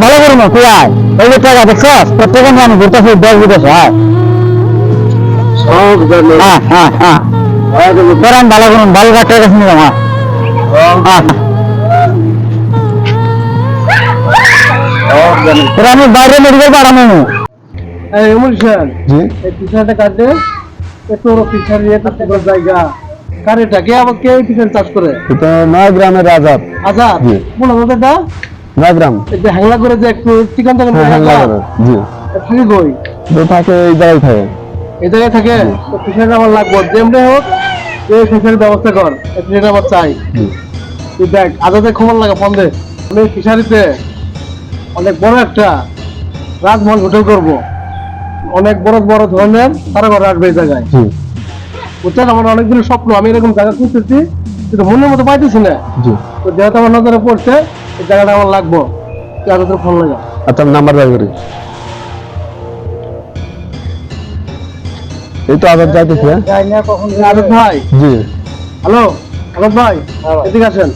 ভালো করবো না তুই আয় ওই যে টাকা দেখছস প্রত্যেকে নিয়ে আমি ঘুরতেছি দেশ বিদেশ হয় তোর আমি ভালো করুন ভালো টাকা কাছে নিলাম তোর আমি বাইরে মেডিকেল পাঠানো কাটে তোর পিছার জায়গা কারেটা কে আবার কে পিছনে চাষ করে এটা নয় গ্রামের আজাদ আজাদ কোন আজাদটা নয় গ্রাম এটা হাংলা করে যে একটু চিকন চিকন হাংলা জি থাকে কই তো থাকে এই জায়গায় থাকে এই জায়গায় থাকে তো পিছনে আমার লাগবে যেমনি হোক এই পিছনের ব্যবস্থা কর পিছনে আমার চাই তুই দেখ আজাদের খবর লাগা ফোন দে আমি ফিশারিতে অনেক বড় একটা রাজমহল হোটেল করব অনেক বড় বড় ধরনের তারা ঘর রাখবে এই জায়গায় বুঝছেন আমার অনেকগুলো স্বপ্ন আমি এরকম জায়গা খুঁজতেছি কিন্তু মনের মতো পাইতেছি না তো যেহেতু আমার নজরে পড়ছে এই জায়গাটা আমার লাগবো তোর ফোন লাগা আচ্ছা নাম্বার দাও করি এই তো আজাদ যাইতেছে যাই না কখন আজাদ ভাই জি হ্যালো আজাদ ভাই এদিকে আসেন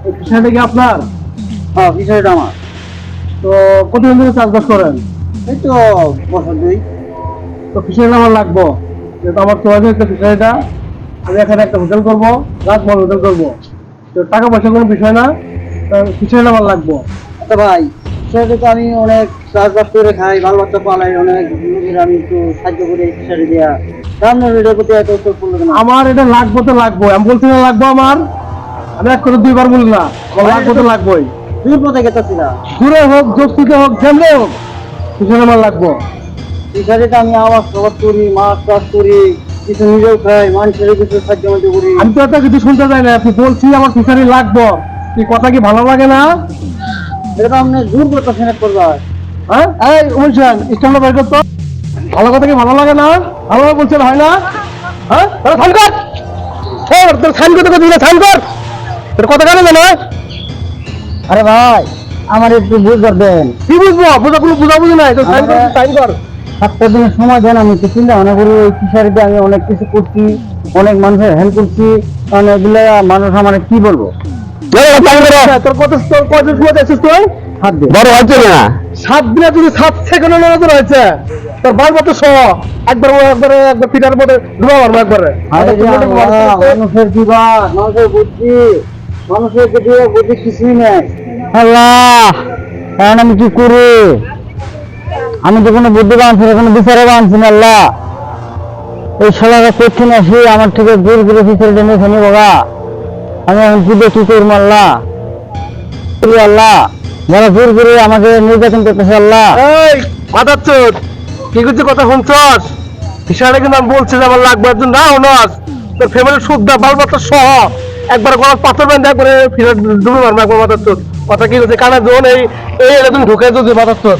এই বিষয়টা কি আপনার হ্যাঁ বিষয়টা আমার তো কতদিন ধরে চাষবাস করেন এই তো বছর দুই তো ফিশারি আমার লাগবো যেহেতু আমার চলে একটা ফিশারিটা আমি এখানে একটা হোটেল করবো রাজমহল হোটেল করবো তো টাকা পয়সা কোনো বিষয় না ফিশারি আমার লাগবো আচ্ছা ভাই ফিশারিতে তো আমি অনেক চাষবাস করে খাই বাল বাচ্চা পালাই অনেক আমি একটু সাহায্য করি ফিশারি দেওয়া রান্নার এটার প্রতি এত উত্তর করলো কেন আমার এটা লাগবো তো লাগবো আমি বলছি না লাগবো আমার আমি এক করে দুইবার বলি না লাগবো তো লাগবোই দূর পথে গেতেছি না দূরে হোক যোগসিতে হোক যেমনি হোক ফিশারি আমার লাগবো ফিশারিতে আমি আবাস চাষ করি মাছ চাষ করি কিছু নিজেও খাই মানুষের কিছু সাহায্য মধ্যে করি আমি তো এত কিছু শুনতে চাই না তুই বলছি আমার ফিশারি লাগবো তুই কথা কি ভালো লাগে না এটা তো আপনি জোর করতে সেনেট করবা হ্যাঁ এই অনুষ্ঠান স্ট্যান্ডটা বের করতো ভালো কথা কি ভালো লাগে না ভালো বলছেন হয় না হ্যাঁ তাহলে সাইন কর তোর সাইন করতে করতে সাইন কর তোর কথা কেন জানো আরে ভাই আমার একটু বুঝ দেন কি বুঝবো বুঝাবুঝি নাই তো সাইন কর সাতটা দিনের সময় দেন আমি তো চিন্তা ভাবনা করি ওই ফিশারিতে আমি অনেক কিছু করছি অনেক মানুষের হেল্প করছি কারণ এগুলো মানুষ আমার কি বলবো তোর কত সময় দেখছিস তুই 7 দিন বড় হয়েছে না 7 দিনে যদি 7 সেকেন্ড নজর হয়েছে তোর বাল মতো সহ একবার পিটার মধ্যে ঢুকা মারবো একবারে মানুষের জীবন মানুষের বুদ্ধি মানুষের বুদ্ধি কিছুই নেই আল্লাহ কারণ আমি কি করি আমি তো কোনো বুদ্ধি বানছি না কোনো বিচারে বানছি না আল্লাহ এই শালারা কঠিন আসি আমার থেকে দূর করে ফিচার জন্য এখানে বাবা আমি এখন কি দেখি করবো আল্লাহ আল্লাহ যারা জোর করে আমাকে নির্যাতন করতেছে আল্লাহ। এই মাথার চোদ, কি করছিস কথা শুনছস? বিষয়টা কিন্তু আমি বলছি যে আমার লাগবে একজন না হনস তোর ফ্যামিলির সুদ্ধা বাল বাচ্চা সহ একবার গলার পাথর বেঁধে একবারে ফিরে ডুবে মারবে একবার মাথার চোদ। কথা কি হচ্ছে কানে জোন এই এই এটা তুমি ঢুকে যদি মাথার চোদ।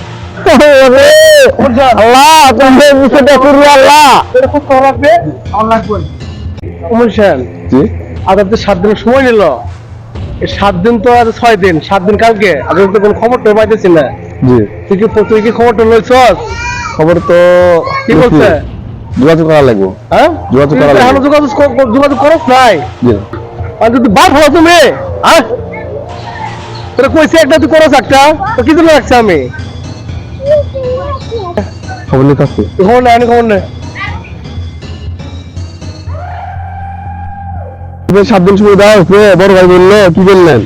আল্লাহ তুমি বিষয়টা করবি আল্লাহ। এটা খুব ভালো লাগবে, আমার লাগবে। অমর সেন, জি আদার তো 7 দিন সময় নিল, এই 7 দিন তো আর 6 দিন, 7 দিন কালকে আমি তো কোনো খবরটা পাইতেছি না। জি তুই কি খবরটা লইছস? খবর তো কি বলছে? যোগাযোগ করা লাগবে। হ্যাঁ যোগাযোগ করা লাগবে। এখনো যোগাযোগ করছ নাই? জি আর তুই বাপ হলো তুমি, হ্যাঁ তোরা কইছে একটা তুই করছ একটা, তো কি জন্য রাখছি আমি? খবর নিতে আসছি। তুই খবর নেই, আমি খবর নেই। 7 দিন সময় দেওয়া হচ্ছে, বড় ভাই বললো কি বললেন?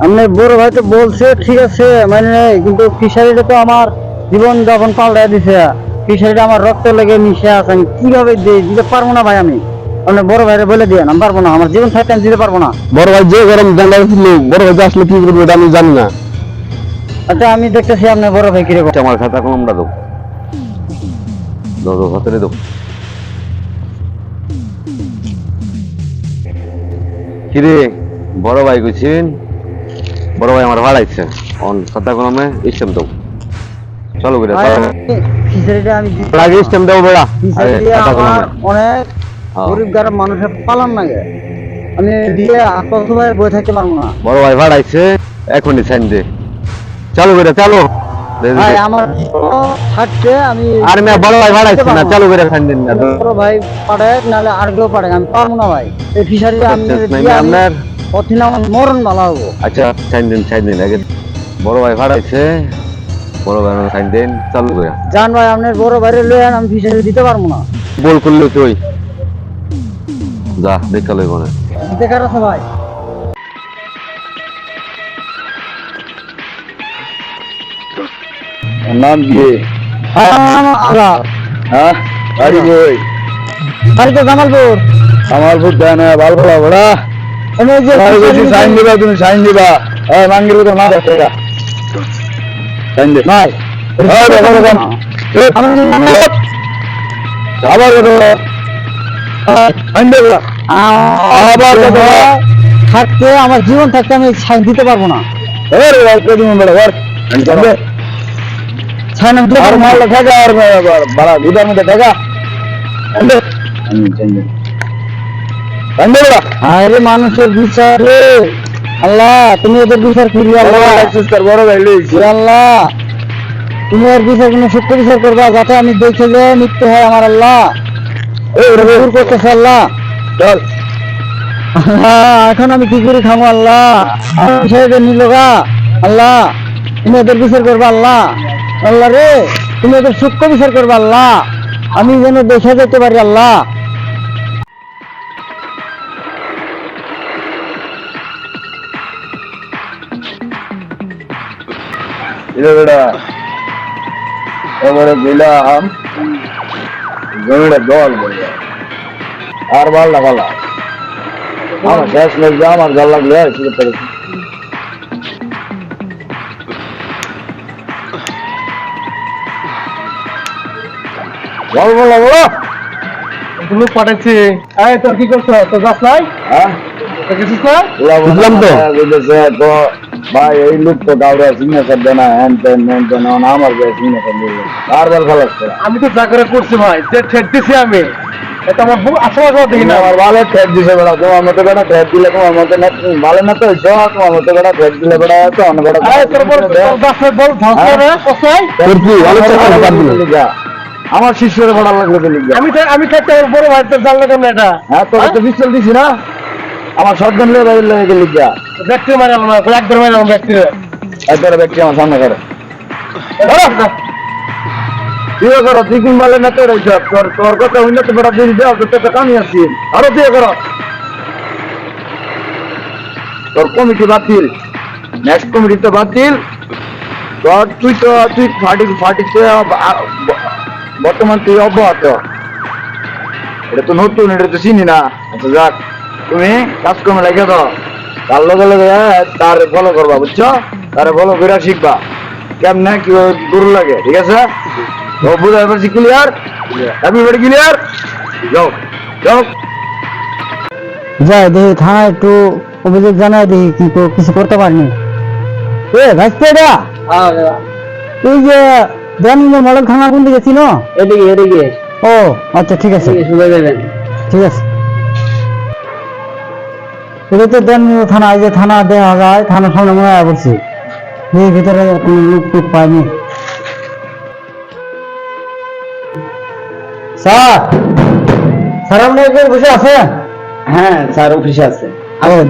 আপনার বড় ভাই তো বলছে ঠিক আছে মানে, কিন্তু ফিশারিটা তো আমার জীবন যখন পাল্টাই দিছে, ফিশারিটা আমার রক্ত লেগে মিশে আছে, আমি কিভাবে দিতে পারবো না ভাই। আমি আপনার বড় ভাইরে বলে দিয়ে আমি পারবো না, আমার জীবন থাকতে আমি দিতে পারবো না। বড় ভাই যে গরম জানলা ছিল, বড় ভাই যে আসলে কি করবে এটা আমি জানি না। আচ্ছা আমি দেখতেছি আপনার বড় ভাই কিরকম। আমার খাতা কলমটা দাও, দাও দাও হাতে দাও। কিরে বড় ভাই কইছেন, বড় ভাই আমার ভাড়াইছে অন খাতা কলমে ইসলাম দাও, চলো করে ফিশারিটা আমি আগে ইসলাম দাও বেড়া খাতা কলমে। অনেক গরিব গ্রাম মানুষের পালন লাগে, আমি দিয়ে কতবার বই থাকতে পারবো না। বড় ভাই ভাড়াইছে এখনই সাইন দে, চালু করে চালু। ভাই আমার থাকতে আমি আর মেয়ে বড় ভাই ভাড়াইছে না, চালু করে সাইন দিন না। বড় ভাই পাঠায় নাহলে আর কেউ পাঠায়, আমি পারবো না ভাই। এই ফিশারিটা আমি আপনার অথিন আমার মরণ ভালো হবো। আচ্ছা সাইন দিন আগে। বড় ভাই ভাড়াইছে, বড় ভাই সাইন দিন, চালু করে। জান ভাই আপনার বড় ভাইরে লয়ে আমি ফিশারি দিতে পারবো না। বল করলে তুই যা দেখা লইব না। দেখার আছে ভাই। নাম কি? হ্যাঁ বাড়ি কই? বাড়ি তো জামালপুর। আমার ভূত দেয় না, ভালো ভালো বড়া সাইন দিবা, তুমি সাইন দিবা। হ্যাঁ মাঙ্গির তো না দেখে সাইন দে ভাই আবার সাইন দে আবার থাকতে আমার জীবন থাকতে আমি ছাই দিতে পারবো না। আর মালটা থাকা আর ভাড়া দুটার মধ্যে থাকা। আরে মানুষের বিচার রে আল্লাহ, তুমি ওদের বিচার করবি আল্লাহ। বড় ভাই লইছি আল্লাহ তুমি ওর বিচার কোনো সত্য বিচার করবা, যাতে আমি দেখে যে মৃত্যু হয় আমার আল্লাহ। দূর করতেছে আল্লাহ। চল আল্লাহ এখন আমি কি করে খাবো আল্লাহ, আমার বিষয়টা নিল গা আল্লাহ। তুমি ওদের বিচার করবা আল্লাহ। আল্লাহ রে তুমি ওদের সূক্ষ্ম বিচার করবা আল্লাহ, আমি যেন দেখে যেতে পারি আল্লাহ। বেটা এবারে দিলাম জমিটা জল বলবে আর ভালো ভালো আমার শেষ লাগবে, আমার জল লাগলে শুরু করেছি। জল বলো বলো লোক পাঠাচ্ছি, এই তোর কি করছো? তোর গাছ নাই? হ্যাঁ তোর কিছু না? বুঝলাম তো বুঝেছে তো ভাই, এই লোক তো কাউরে সিগনেচার দেয় না, হ্যান তেন হ্যান তেন আমার সিগনেচার দিল আর বল ভালো আমি তো যা করে করছি ভাই, যে ঠেক দিছি আমি, এটা আমার বউ আসলে দেখি না। আমার ভালো ঠেক দিছে বেড়া, তোমার মতো বেড়া ঠেক দিলে তোমার মতো না, তুমি ভালো না তো তোমার মতো বেড়া ঠেক দিলে বেড়া আছে অন্য বেড়া আমার শিষ্যের ভাড়া লাগলো তো লিখবে। আমি থাকতে আমার বড় ভাই তো জানলে কেন এটা? হ্যাঁ তোকে তো পিস্তল দিছি না, আমার সর্দান লিয়ে বাইরে লেগে লিখবা। ব্যক্তি মারে আমার একবার মারে আমার ব্যক্তি একবারে ব্যক্তি আমার সামনে করে তুইও করো, তুই কোন বলে না তোর এইসব তোর তোর কথা উন্নত বেড়া দিয়ে দেওয়া তোর তো কামি আছি আরো তুইও করো। তোর কমিটি বাতিল, নেক্সট কমিটি তো বাতিল। তোর তুই ফাটিতে বর্তমান তুই অব্যাহত, এটা তো নতুন, এটা তো চিনি না। আচ্ছা যাক তুমি কাজকর্মে লেগে দাও, তার লগে লগে তার ফলো করবা বুঝছো, তারে ফলো করে শিখবা কেমনে কিভাবে গরু লাগে, ঠিক আছে? তো বুঝাই পারছি, ক্লিয়ার? Everybody clear? যাও যাও। যাই দেখি থানা একটু অভিযোগ জানাই দেখি কি কিছু করতে পারিনি। ভাইস্তে এই যে দেনমোহন মডেল থানা কোন দিকে ছিল? এদিকে এদিকে ও আচ্ছা ঠিক আছে শুনে যাবেন। ঠিক আছে। এটা তো দেনমোহন থানা, এই যে থানা দেওয়া যায়, থানার সামনে মনে হয় বলছি, এর ভিতরে কোনো লোক টুক পাইনি। স্যার, স্যার আপনি একবার বসে আছেন? হ্যাঁ স্যার অফিসে আছে,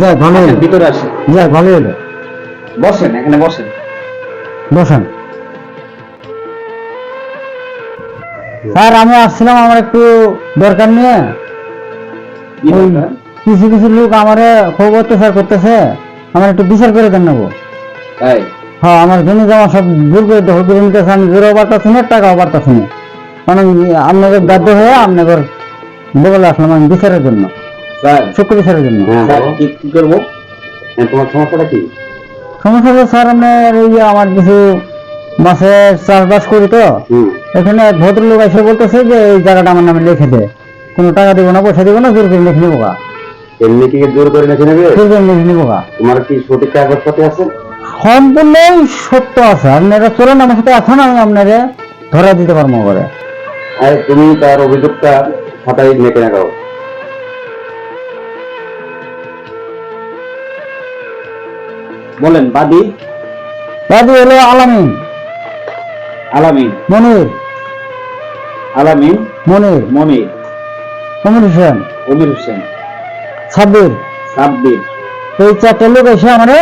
যাক ভালো হলো, ভিতরে আসে। যাক ভালো হলো, বসেন, এখানে বসেন। বসেন। স্যার আমি আসছিলাম আমার একটু দরকার নিয়ে। কি দরকার? কিছু কিছু লোক আমারে খুব অত্যাচার করতেছে, আমার একটু বিচার করে দেন নেবো। তাই? হ্যাঁ, আমার জমি জমা সব দূর করে দখল করে নিতেছে, আমি জোরও পারতাছি না, টাকাও পারতাছি না। মানে আপনাদের বাধ্য হয়ে আপনাদের বলে আসলাম আমি বিচারের জন্য, স্যার সূক্ষ্ম বিচারের জন্য। স্যার, কি করবো? তোমার সমস্যাটা কি? সমস্যা হলো স্যার, আপনার এই যে আমার কিছু মাছের চাষবাস করি তো, এখানে এক ভদ্রলোক এসে বলতেছে যে এই জায়গাটা আমার নামে লিখে দে, কোনো টাকা দিব না, পয়সা দিব না, জোর করে লিখে নেবো গা। এমনি কি জোর করে লিখে নেবে? জোর করে লিখে নেবো গা। তোমার কি সঠিক কাগজপত্র আছে? সম্পূর্ণই সত্য আছে, আপনারা চলেন আমার সাথে আসেন, আমি আপনারে ধরা দিতে পারবো করে। আর তুমি তার অভিযোগটা খাতায় লিখে রাখো। বলেন বাদী। বাদী হলো আলামিন, আলামিন, মনির, আলামিন, মনির, মনির, অমির হোসেন, অমির হোসেন, সাব্বির। সাব্বির। এই চারটে লোক এসে আমারে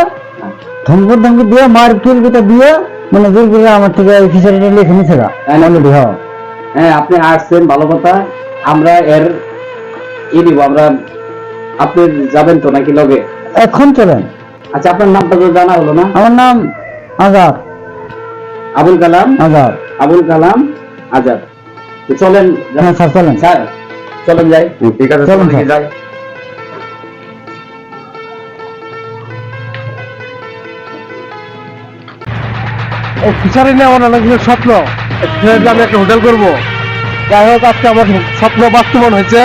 ধমকি ধমকি দিয়ে মারপিট দিয়ে মানে জোর করে আমার থেকে এই ফিচারিটা লিখে নিছে গা। অলরেডি হ্যাঁ। হ্যাঁ আপনি আসছেন, ভালো কথা। আমরা এর দিব, আমরা আপনি যাবেন তো নাকি লগে? এখন চলেন। আচ্ছা আপনার নামটা তো জানা হলো না। আমার নাম আজাদ, আবুল কালাম, আজাদ। আবুল কালাম আজাদ। তো চলেন। হ্যাঁ স্যার চলেন। স্যার চলেন যাই। ঠিক আছে চলুন, চলেন স্যার। যাই। ফিচারি নিয়ে আমার অনেকগুলো স্বপ্ন, আমি একটা হোটেল করবো। যাই হোক আজকে আমার স্বপ্ন বাস্তবায়ন হয়েছে।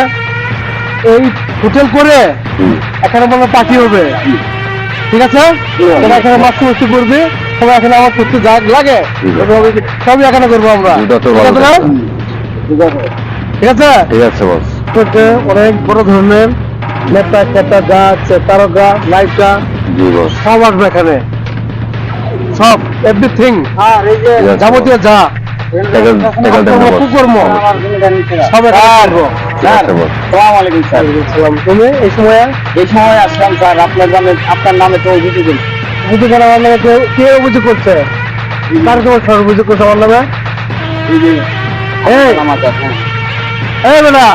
এই হোটেল করে এখানে মনে পার্টি হবে, ঠিক আছে? তোরা এখানে মাছ মাছ করবি, সবাই এখানে আমার করতে যা লাগে সবই এখানে করবো আমরা, ঠিক আছে না? ঠিক আছে, ঠিক আছে বস। করতে অনেক বড় ধরনের নেতা কেতা যা আছে, তারকা লাইটটা জি বস। সব আসবে এখানে, সব এভরিথিং, আর এই যে ঠিক আছে, যাবতীয় যা কুকর্ম সব এখানে করবো। ঠিক আছে বস। আসসালামু আলাইকুম স্যার। তুমি এই সময় আসলাম স্যার, আপনার নামে তো অভিযোগ করি। অভিযোগ করা আমার নামে কে অভিযোগ করছে? কার তোমার স্যার অভিযোগ করছে আমার নামে? এই আমাদের হ্যাঁ। এই বেটা,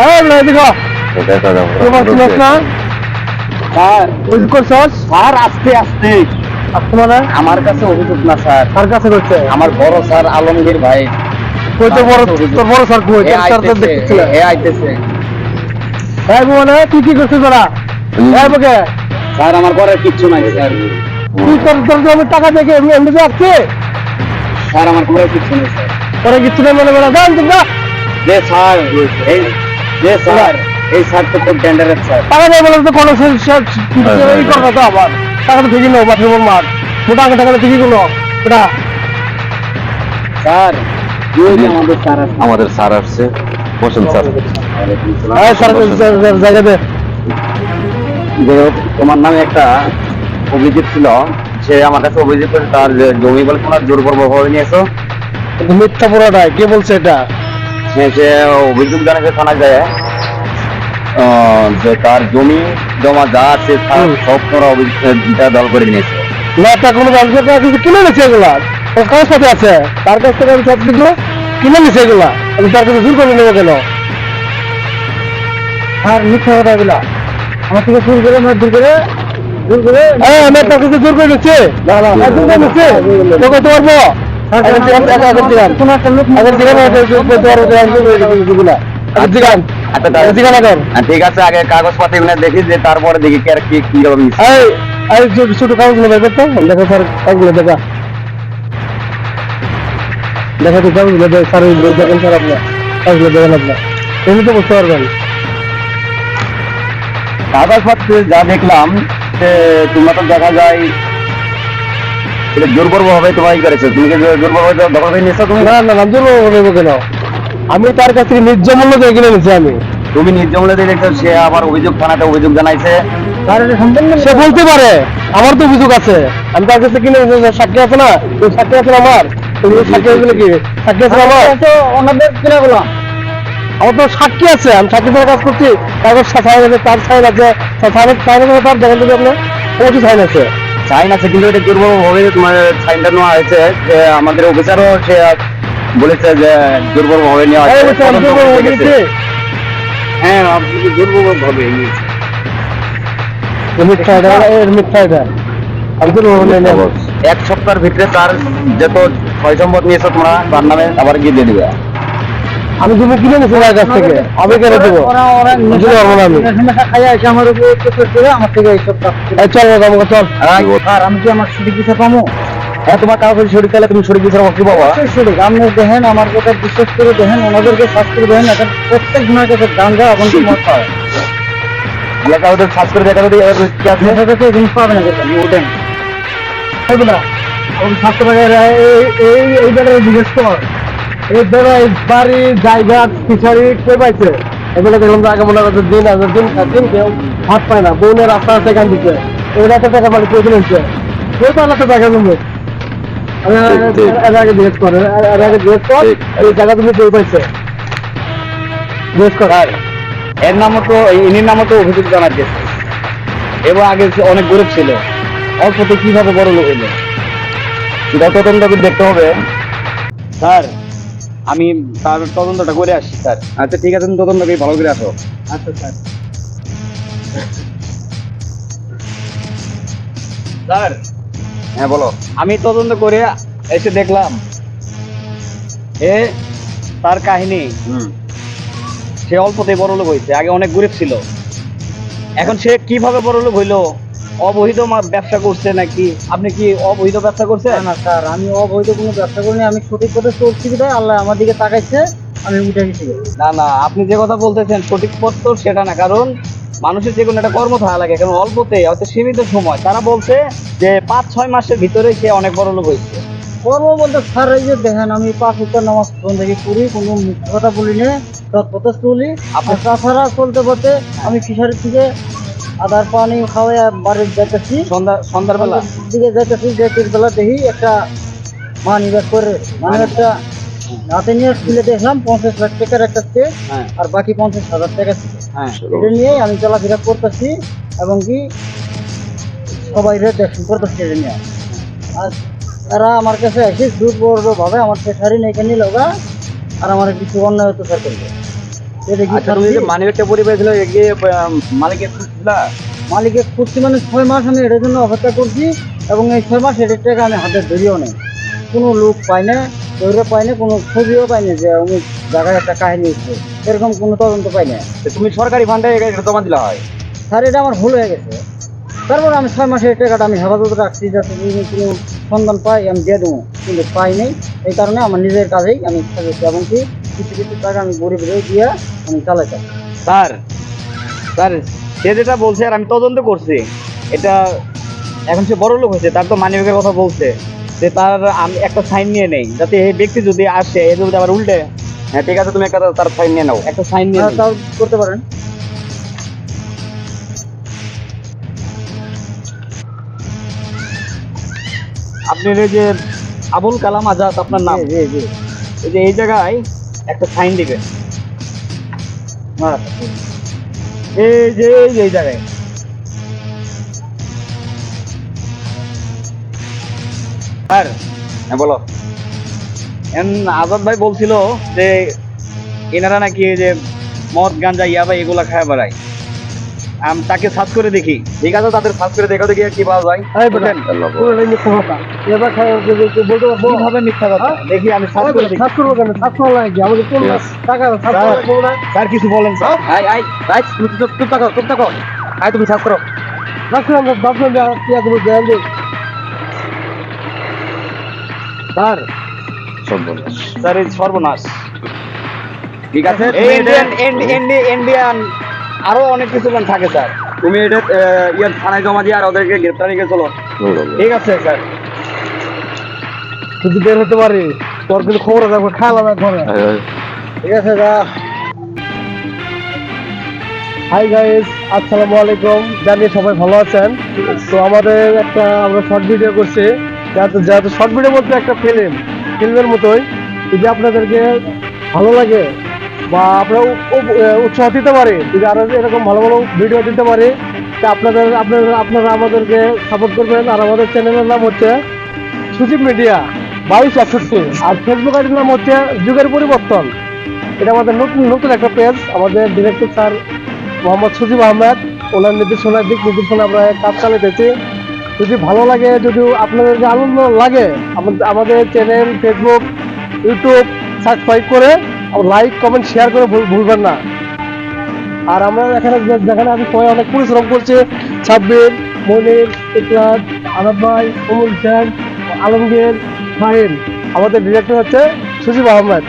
এই বেটা এদিকে আয়। এটা দাদা তোমার চিনস না? স্যার অভিযোগ করছস? স্যার আস্তে আস্তে, আসতে মানে আমার কাছে অভিযোগ না স্যার, কার কাছে করছে? আমার বড় স্যার আলমগীর ভাই। কই তোর বড়, তোর বড় স্যার কই? এ তোর স্যার তো আইতেছে, দেখতেছিলাম। এ আইতেছে। এই মানে তুই কি করছিস বেটা? এই বকে স্যার আমার করার কিচ্ছু নাই স্যার। তুই তোর আমি টাকা দেখে এমনি আসছে, স্যার আমার করার কিচ্ছু নেই স্যার। তোরা কিচ্ছু না মানে বেটা জান তোমরা যে স্যার এই, যে স্যার এই স্যার তো খুব ডেঞ্জারাস স্যার। টাকা দেয় বলে তো কোনো এই করবে তো আবার টাকাটা ঠিকই নেবো বাথরুমের মাঠ মোটা আগে টাকাটা ঠিকই গুলো এটা। স্যার ওই যে আমাদের স্যার আছে। আমাদের স্যার আসছে, বসেন স্যার। হ্যাঁ স্যার জায়গা দে। যে তোমার নামে একটা অভিযোগ ছিল, সে আমার কাছে অভিযোগ করে তার যে জমি বলে তোমার জোরপূর্বকভাবে নিয়েছো। কিন্তু মিথ্যা পুরোটাই, কে বলছে এটা? হ্যাঁ, সে অভিযোগ জানাতে থানায় যায় যে তার জমি জমা যা আছে তার সব তোরা অভিযোগটা দল করে নিয়েছে। না তা কোনো ব্যবসা করা কিছু কিনে নিচ্ছে এগুলা, ওর কার সাথে আছে, তার কাছ থেকে আমি সব কিছু কিনে নিচ্ছে এগুলা, আমি তার কাছে জোর করে নেবো কেন? আর মিথ্যা কথা এগুলা আমার থেকে জোর করে দূর করে আমি তার কাছে জোর করে নিচ্ছে, জোর করে নিচ্ছে তো করতে পারবো। আচ্ছা তাহলে ঠিকানা কর। ঠিক আছে, আগে কাগজপাতি গুলো দেখি, যে তারপরে দেখি কি আর কি কি হবে। এই এই ছোট কাগজগুলো বের করতো, দেখো স্যার কাগজগুলো দেখা দেখা তো কাগজগুলো স্যার দেখেন স্যার আপনার কাগজগুলো দেখেন আপনার তুমি তো বুঝতে পারবেন। কাগজপত্রে যা দেখলাম যে তোমরা তো দেখা যায় এটা জোরপূর্ব ভাবে তোমার ই করেছো, তুমি কি জোরপূর্ব ভাবে দখল করে নিয়েছো? তুমি না না না জোর হবে কেন? আমি তার কাছ থেকে ন্যায্য মূল্য দিয়ে কিনে নিচ্ছি আমি। তুমি নির্জমলে দিয়ে দেখছো, সে আবার অভিযোগ থানাতে অভিযোগ জানাইছে। সে বলতে পারে, আমার তো অভিযোগ আছে, আমি তার কাছে কিনে সাক্ষী আছে না, ওই সাক্ষী আছে না আমার, ওই সাক্ষী আছে কি সাক্ষী আছে না আমার, তো ওনাদের কিনে বললাম আমার তো সাক্ষী আছে, আমি সাক্ষী ছাড়া কাজ করছি, কাগজ সাইন আছে, তার সাইন আছে, সাইন আছে তার দেখেন যদি আপনার প্রচুর সাইন আছে। সাইন আছে, কিন্তু এটা জোরপূর্ব ভাবে তোমার সাইনটা নেওয়া হয়েছে, যে আমাদের অফিসারও সে বলেছে যে জোরপূর্ব ভাবে নেওয়া এই হয়েছে। বলছে, আমি তো বলছি, হ্যাঁ, আপনি জোরপূর্ব ভাবে নিয়েছে। মিথ্যা এটা, এর মিথ্যা এটা, আমি তো নেবো। এক সপ্তাহের ভিতরে তার যত ছয় সম্পদ নিয়েছো তোমরা তার নামে আবার গিয়ে দিয়ে দিবে। আমি তুমি কিনে নিচ্ছি তার কাছ থেকে, আমি কেন দেবো? দিতে পারবো না আমি। আমার উপর অত্যাচার করে আমার থেকে এইসব কাজ করে। এই চল বাবা, আমাকে চল। আর আমি কি আমার সঠিক বিচার পাবো? হ্যাঁ, তোমার কাগজ সঠিক তাহলে তুমি সঠিক বিচার কি পাবা? অবশ্যই সঠিক। আপনি দেখেন, আমার কথা বিশ্বাস করে দেখেন, ওনাদেরকে শাস্তি দেখেন, এখন প্রত্যেক জনের কাছে গাঞ্জা এবং কি মদ পায়। এলাকা ওদের সার্চ করে দেখা যাবে এর কি আছে। নেশা জাতীয় জিনিস পাবে না দেখেন, ওঠেন হবে না। এবং স্বাস্থ্য এই ব্যাপারে জিজ্ঞেস কর, এই ধরো এই বাড়ি জায়গা ফিশারি কে পাইছে? এগুলো দেখলাম তো আগে মনে করছে দিন আছে, দিন কেউ হাত পায় না, বোনের রাস্তা আছে এখান দিচ্ছে, এগুলো একটা টাকা বাড়ি করে দিচ্ছে, কেউ পারলে তো টাকা জমবে। আমি এর আগে জিজ্ঞেস করে, এর আগে জিজ্ঞেস কর, এই জায়গা তুমি কেউ পাইছে জিজ্ঞেস কর। আর এর নামও তো ইনির নামও তো অভিযোগ জানা গেছে, এবং আগে সে অনেক গরিব ছিল, অল্পতে কিভাবে বড় লোক হইলো সেটা তদন্ত করে দেখতে হবে। স্যার, আমি তার তদন্তটা করে আসি স্যার। আচ্ছা ঠিক আছে, তুমি তদন্ত করে ভালো করে আসো। আচ্ছা স্যার। স্যার, হ্যাঁ বলো। আমি তদন্ত করে এসে দেখলাম এ তার কাহিনী, সে অল্পতেই বড় লোক হয়েছে, আগে অনেক গরিব ছিল, এখন সে কিভাবে বড় লোক হইলো? অবৈধ ব্যবসা করছে নাকি? আপনি কি অবৈধ ব্যবসা করছেন? না স্যার, আমি অবৈধ কোনো ব্যবসা করিনি, আমি সঠিক পথে চলছি বিধায় আল্লাহ আমার দিকে তাকাইছে, আমি উঠে গেছি। না না, আপনি যে কথা বলতেছেন সঠিক পথ তো সেটা না, কারণ মানুষের যে কোনো একটা কর্ম থাকা লাগে, কারণ অল্পতে হয়তো সীমিত সময়, তারা বলছে যে 5-6 মাসের ভিতরে সে অনেক বড় লোক হয়েছে। কর্ম বলতে স্যার এই যে দেখেন, আমি 5 ওয়াক্ত নামাজ বন্ধকি করি, কোনো মিথ্যা কথা বলি না, সৎ পথে চলি। আপনার তাছাড়া চলতে পথে আমি ফিশারি থেকে আদার পানি খাওয়াই বাড়ির যাইতেছি, সন্ধ্যার বেলা দিকে যাইতেছি, যেটির বেলা দেখি একটা মানি ব্যাগ করে, মানে একটা হাতে নিয়ে খুলে দেখলাম 50 লাখ টাকার একটা চেক, হ্যাঁ আর বাকি 50,000 টাকা ছিল। হ্যাঁ এটা নিয়ে আমি চলাফেরা করতেছি এবং কি সবাই দেখুন করতেছি এটা নিয়ে। আর তারা আমার কাছে এসে দুর্বলভাবে আমার পেশারি নেই নিল গা, আর আমার কিছু অন্যায় অত্যাচার করবে। এটা কি আচ্ছা, তুমি যে মানি ব্যাগটা পরে পেয়েছিল এগিয়ে মালিকের খুঁজছিলা? মালিকের খুঁজছি, মানে 6 মাস আমি এটার জন্য অপেক্ষা করছি, এবং এই 6 মাস এটার টাকা আমি হাতে ধরিও নেই, কোনো লোক পাই না, ধরে পাই না, কোনো ছবিও পাই না যে অমুক জায়গায় একটা কাহিনী হচ্ছে, এরকম কোনো তদন্ত পাই না। তুমি সরকারি ফান্ডে এটা জমা দিলা হয়? স্যার এটা আমার ভুল হয়ে গেছে, তারপরে আমি 6 মাসের টাকাটা আমি হেফাজত রাখছি, যাতে যদি কোনো সন্ধান পাই আমি দিয়ে দেবো, কিন্তু পাই নেই। এই কারণে আমার নিজের কাজেই আমি থাকেছি, এবং কি কিছু কিছু টাকা আমি গরিবদের দিয়ে আমি চালাইতাম। স্যার, স্যার সে যেটা বলছে আর আমি তদন্ত করছি, এটা এখন সে বড় লোক হয়েছে, তার তো মানি ব্যাগের কথা বলছে, যে তার আমি একটা সাইন নিয়ে নেই, যাতে এই ব্যক্তি যদি আসে এ যদি আবার উল্টে। হ্যাঁ ঠিক আছে, তুমি একটা তার সাইন নিয়ে নাও, একটা সাইন নিয়ে নাও। তাও করতে পারেন। আপনার এই যে আবুল কালাম আজাদ আপনার নাম, জি জি। এই যে এই জায়গায় একটা সাইন দিবেন, আচ্ছা। এই জায়গায়। স্যার, হ্যাঁ বলো। আজাদ ভাই বলছিল যে এনারা নাকি এই যে মদ গাঞ্জা ইয়াবা এগুলা খায় বেড়ায়, তাকে সার্চ করে দেখি। ঠিক আছে, তাদের সার্চ করে দেখো দেখি কি পাওয়া যায়। এই বেটা পুরোটাই মিথ্যা কথা এবার বলতে পারবো কিভাবে মিথ্যা কথা? দেখি আমি সার্চ করে দেখি। সাত করবো কেন সাত করা লাগে আমাদের কোন টাকা সাত করা লাগবে না স্যার কিছু বলেন স্যার। আই আই আই তুমি চুপ থাকো, চুপ থাকো। আই তুমি সার্চ করো। রাখুন আমরা ভাবলাম যে কি আছে দেন যে স্যার স্যার এই সর্বনাশ। ঠিক আছে, এই ইন্ডিয়ান আরো অনেক কিছু থাকে স্যার। তুমি এটা ইয়ার থানায় জমা দিয়ে আর ওদেরকে গ্রেফতার নিয়ে চলো। ঠিক আছে স্যার। যদি বের হতে পারি তোর কিন্তু খবর রাখবো খাওয়া না ঘরে ঠিক আছে যা হাই গাইস আসসালামু আলাইকুম জানি সবাই ভালো আছেন তো আমাদের একটা আমরা শর্ট ভিডিও করছি যেহেতু শর্ট ভিডিও বলতে একটা ফিল্মের মতোই যদি আপনাদেরকে ভালো লাগে বা আপনারা উৎসাহ দিতে পারে যদি আরো এরকম ভালো ভালো ভিডিও দিতে পারে তা আপনারা আমাদেরকে সাপোর্ট করবেন আর আমাদের চ্যানেলের নাম হচ্ছে সুজিব মিডিয়া 2261 আর ফেসবুক আইডির নাম হচ্ছে যুগের পরিবর্তন এটা আমাদের নতুন একটা পেজ আমাদের ডিরেক্টর স্যার মোহাম্মদ সুজিব আহমেদ ওনার দিক নির্দেশনা আমরা কাজ চালাতেছি যদি ভালো লাগে যদি আপনাদের যে আনন্দ লাগে আমাদের চ্যানেল ফেসবুক ইউটিউব সাবস্ক্রাইব করে লাইক কমেন্ট শেয়ার করে ভুলবেন না আর আমরা যেখানে আমি সবাই অনেক পরিশ্রম করছি সাব্বির মনির ইকলাস আনাদ ভাই অমুল সেন আলমগীর ফাহিম আমাদের ডিরেক্টর হচ্ছে সুজিব আহমেদ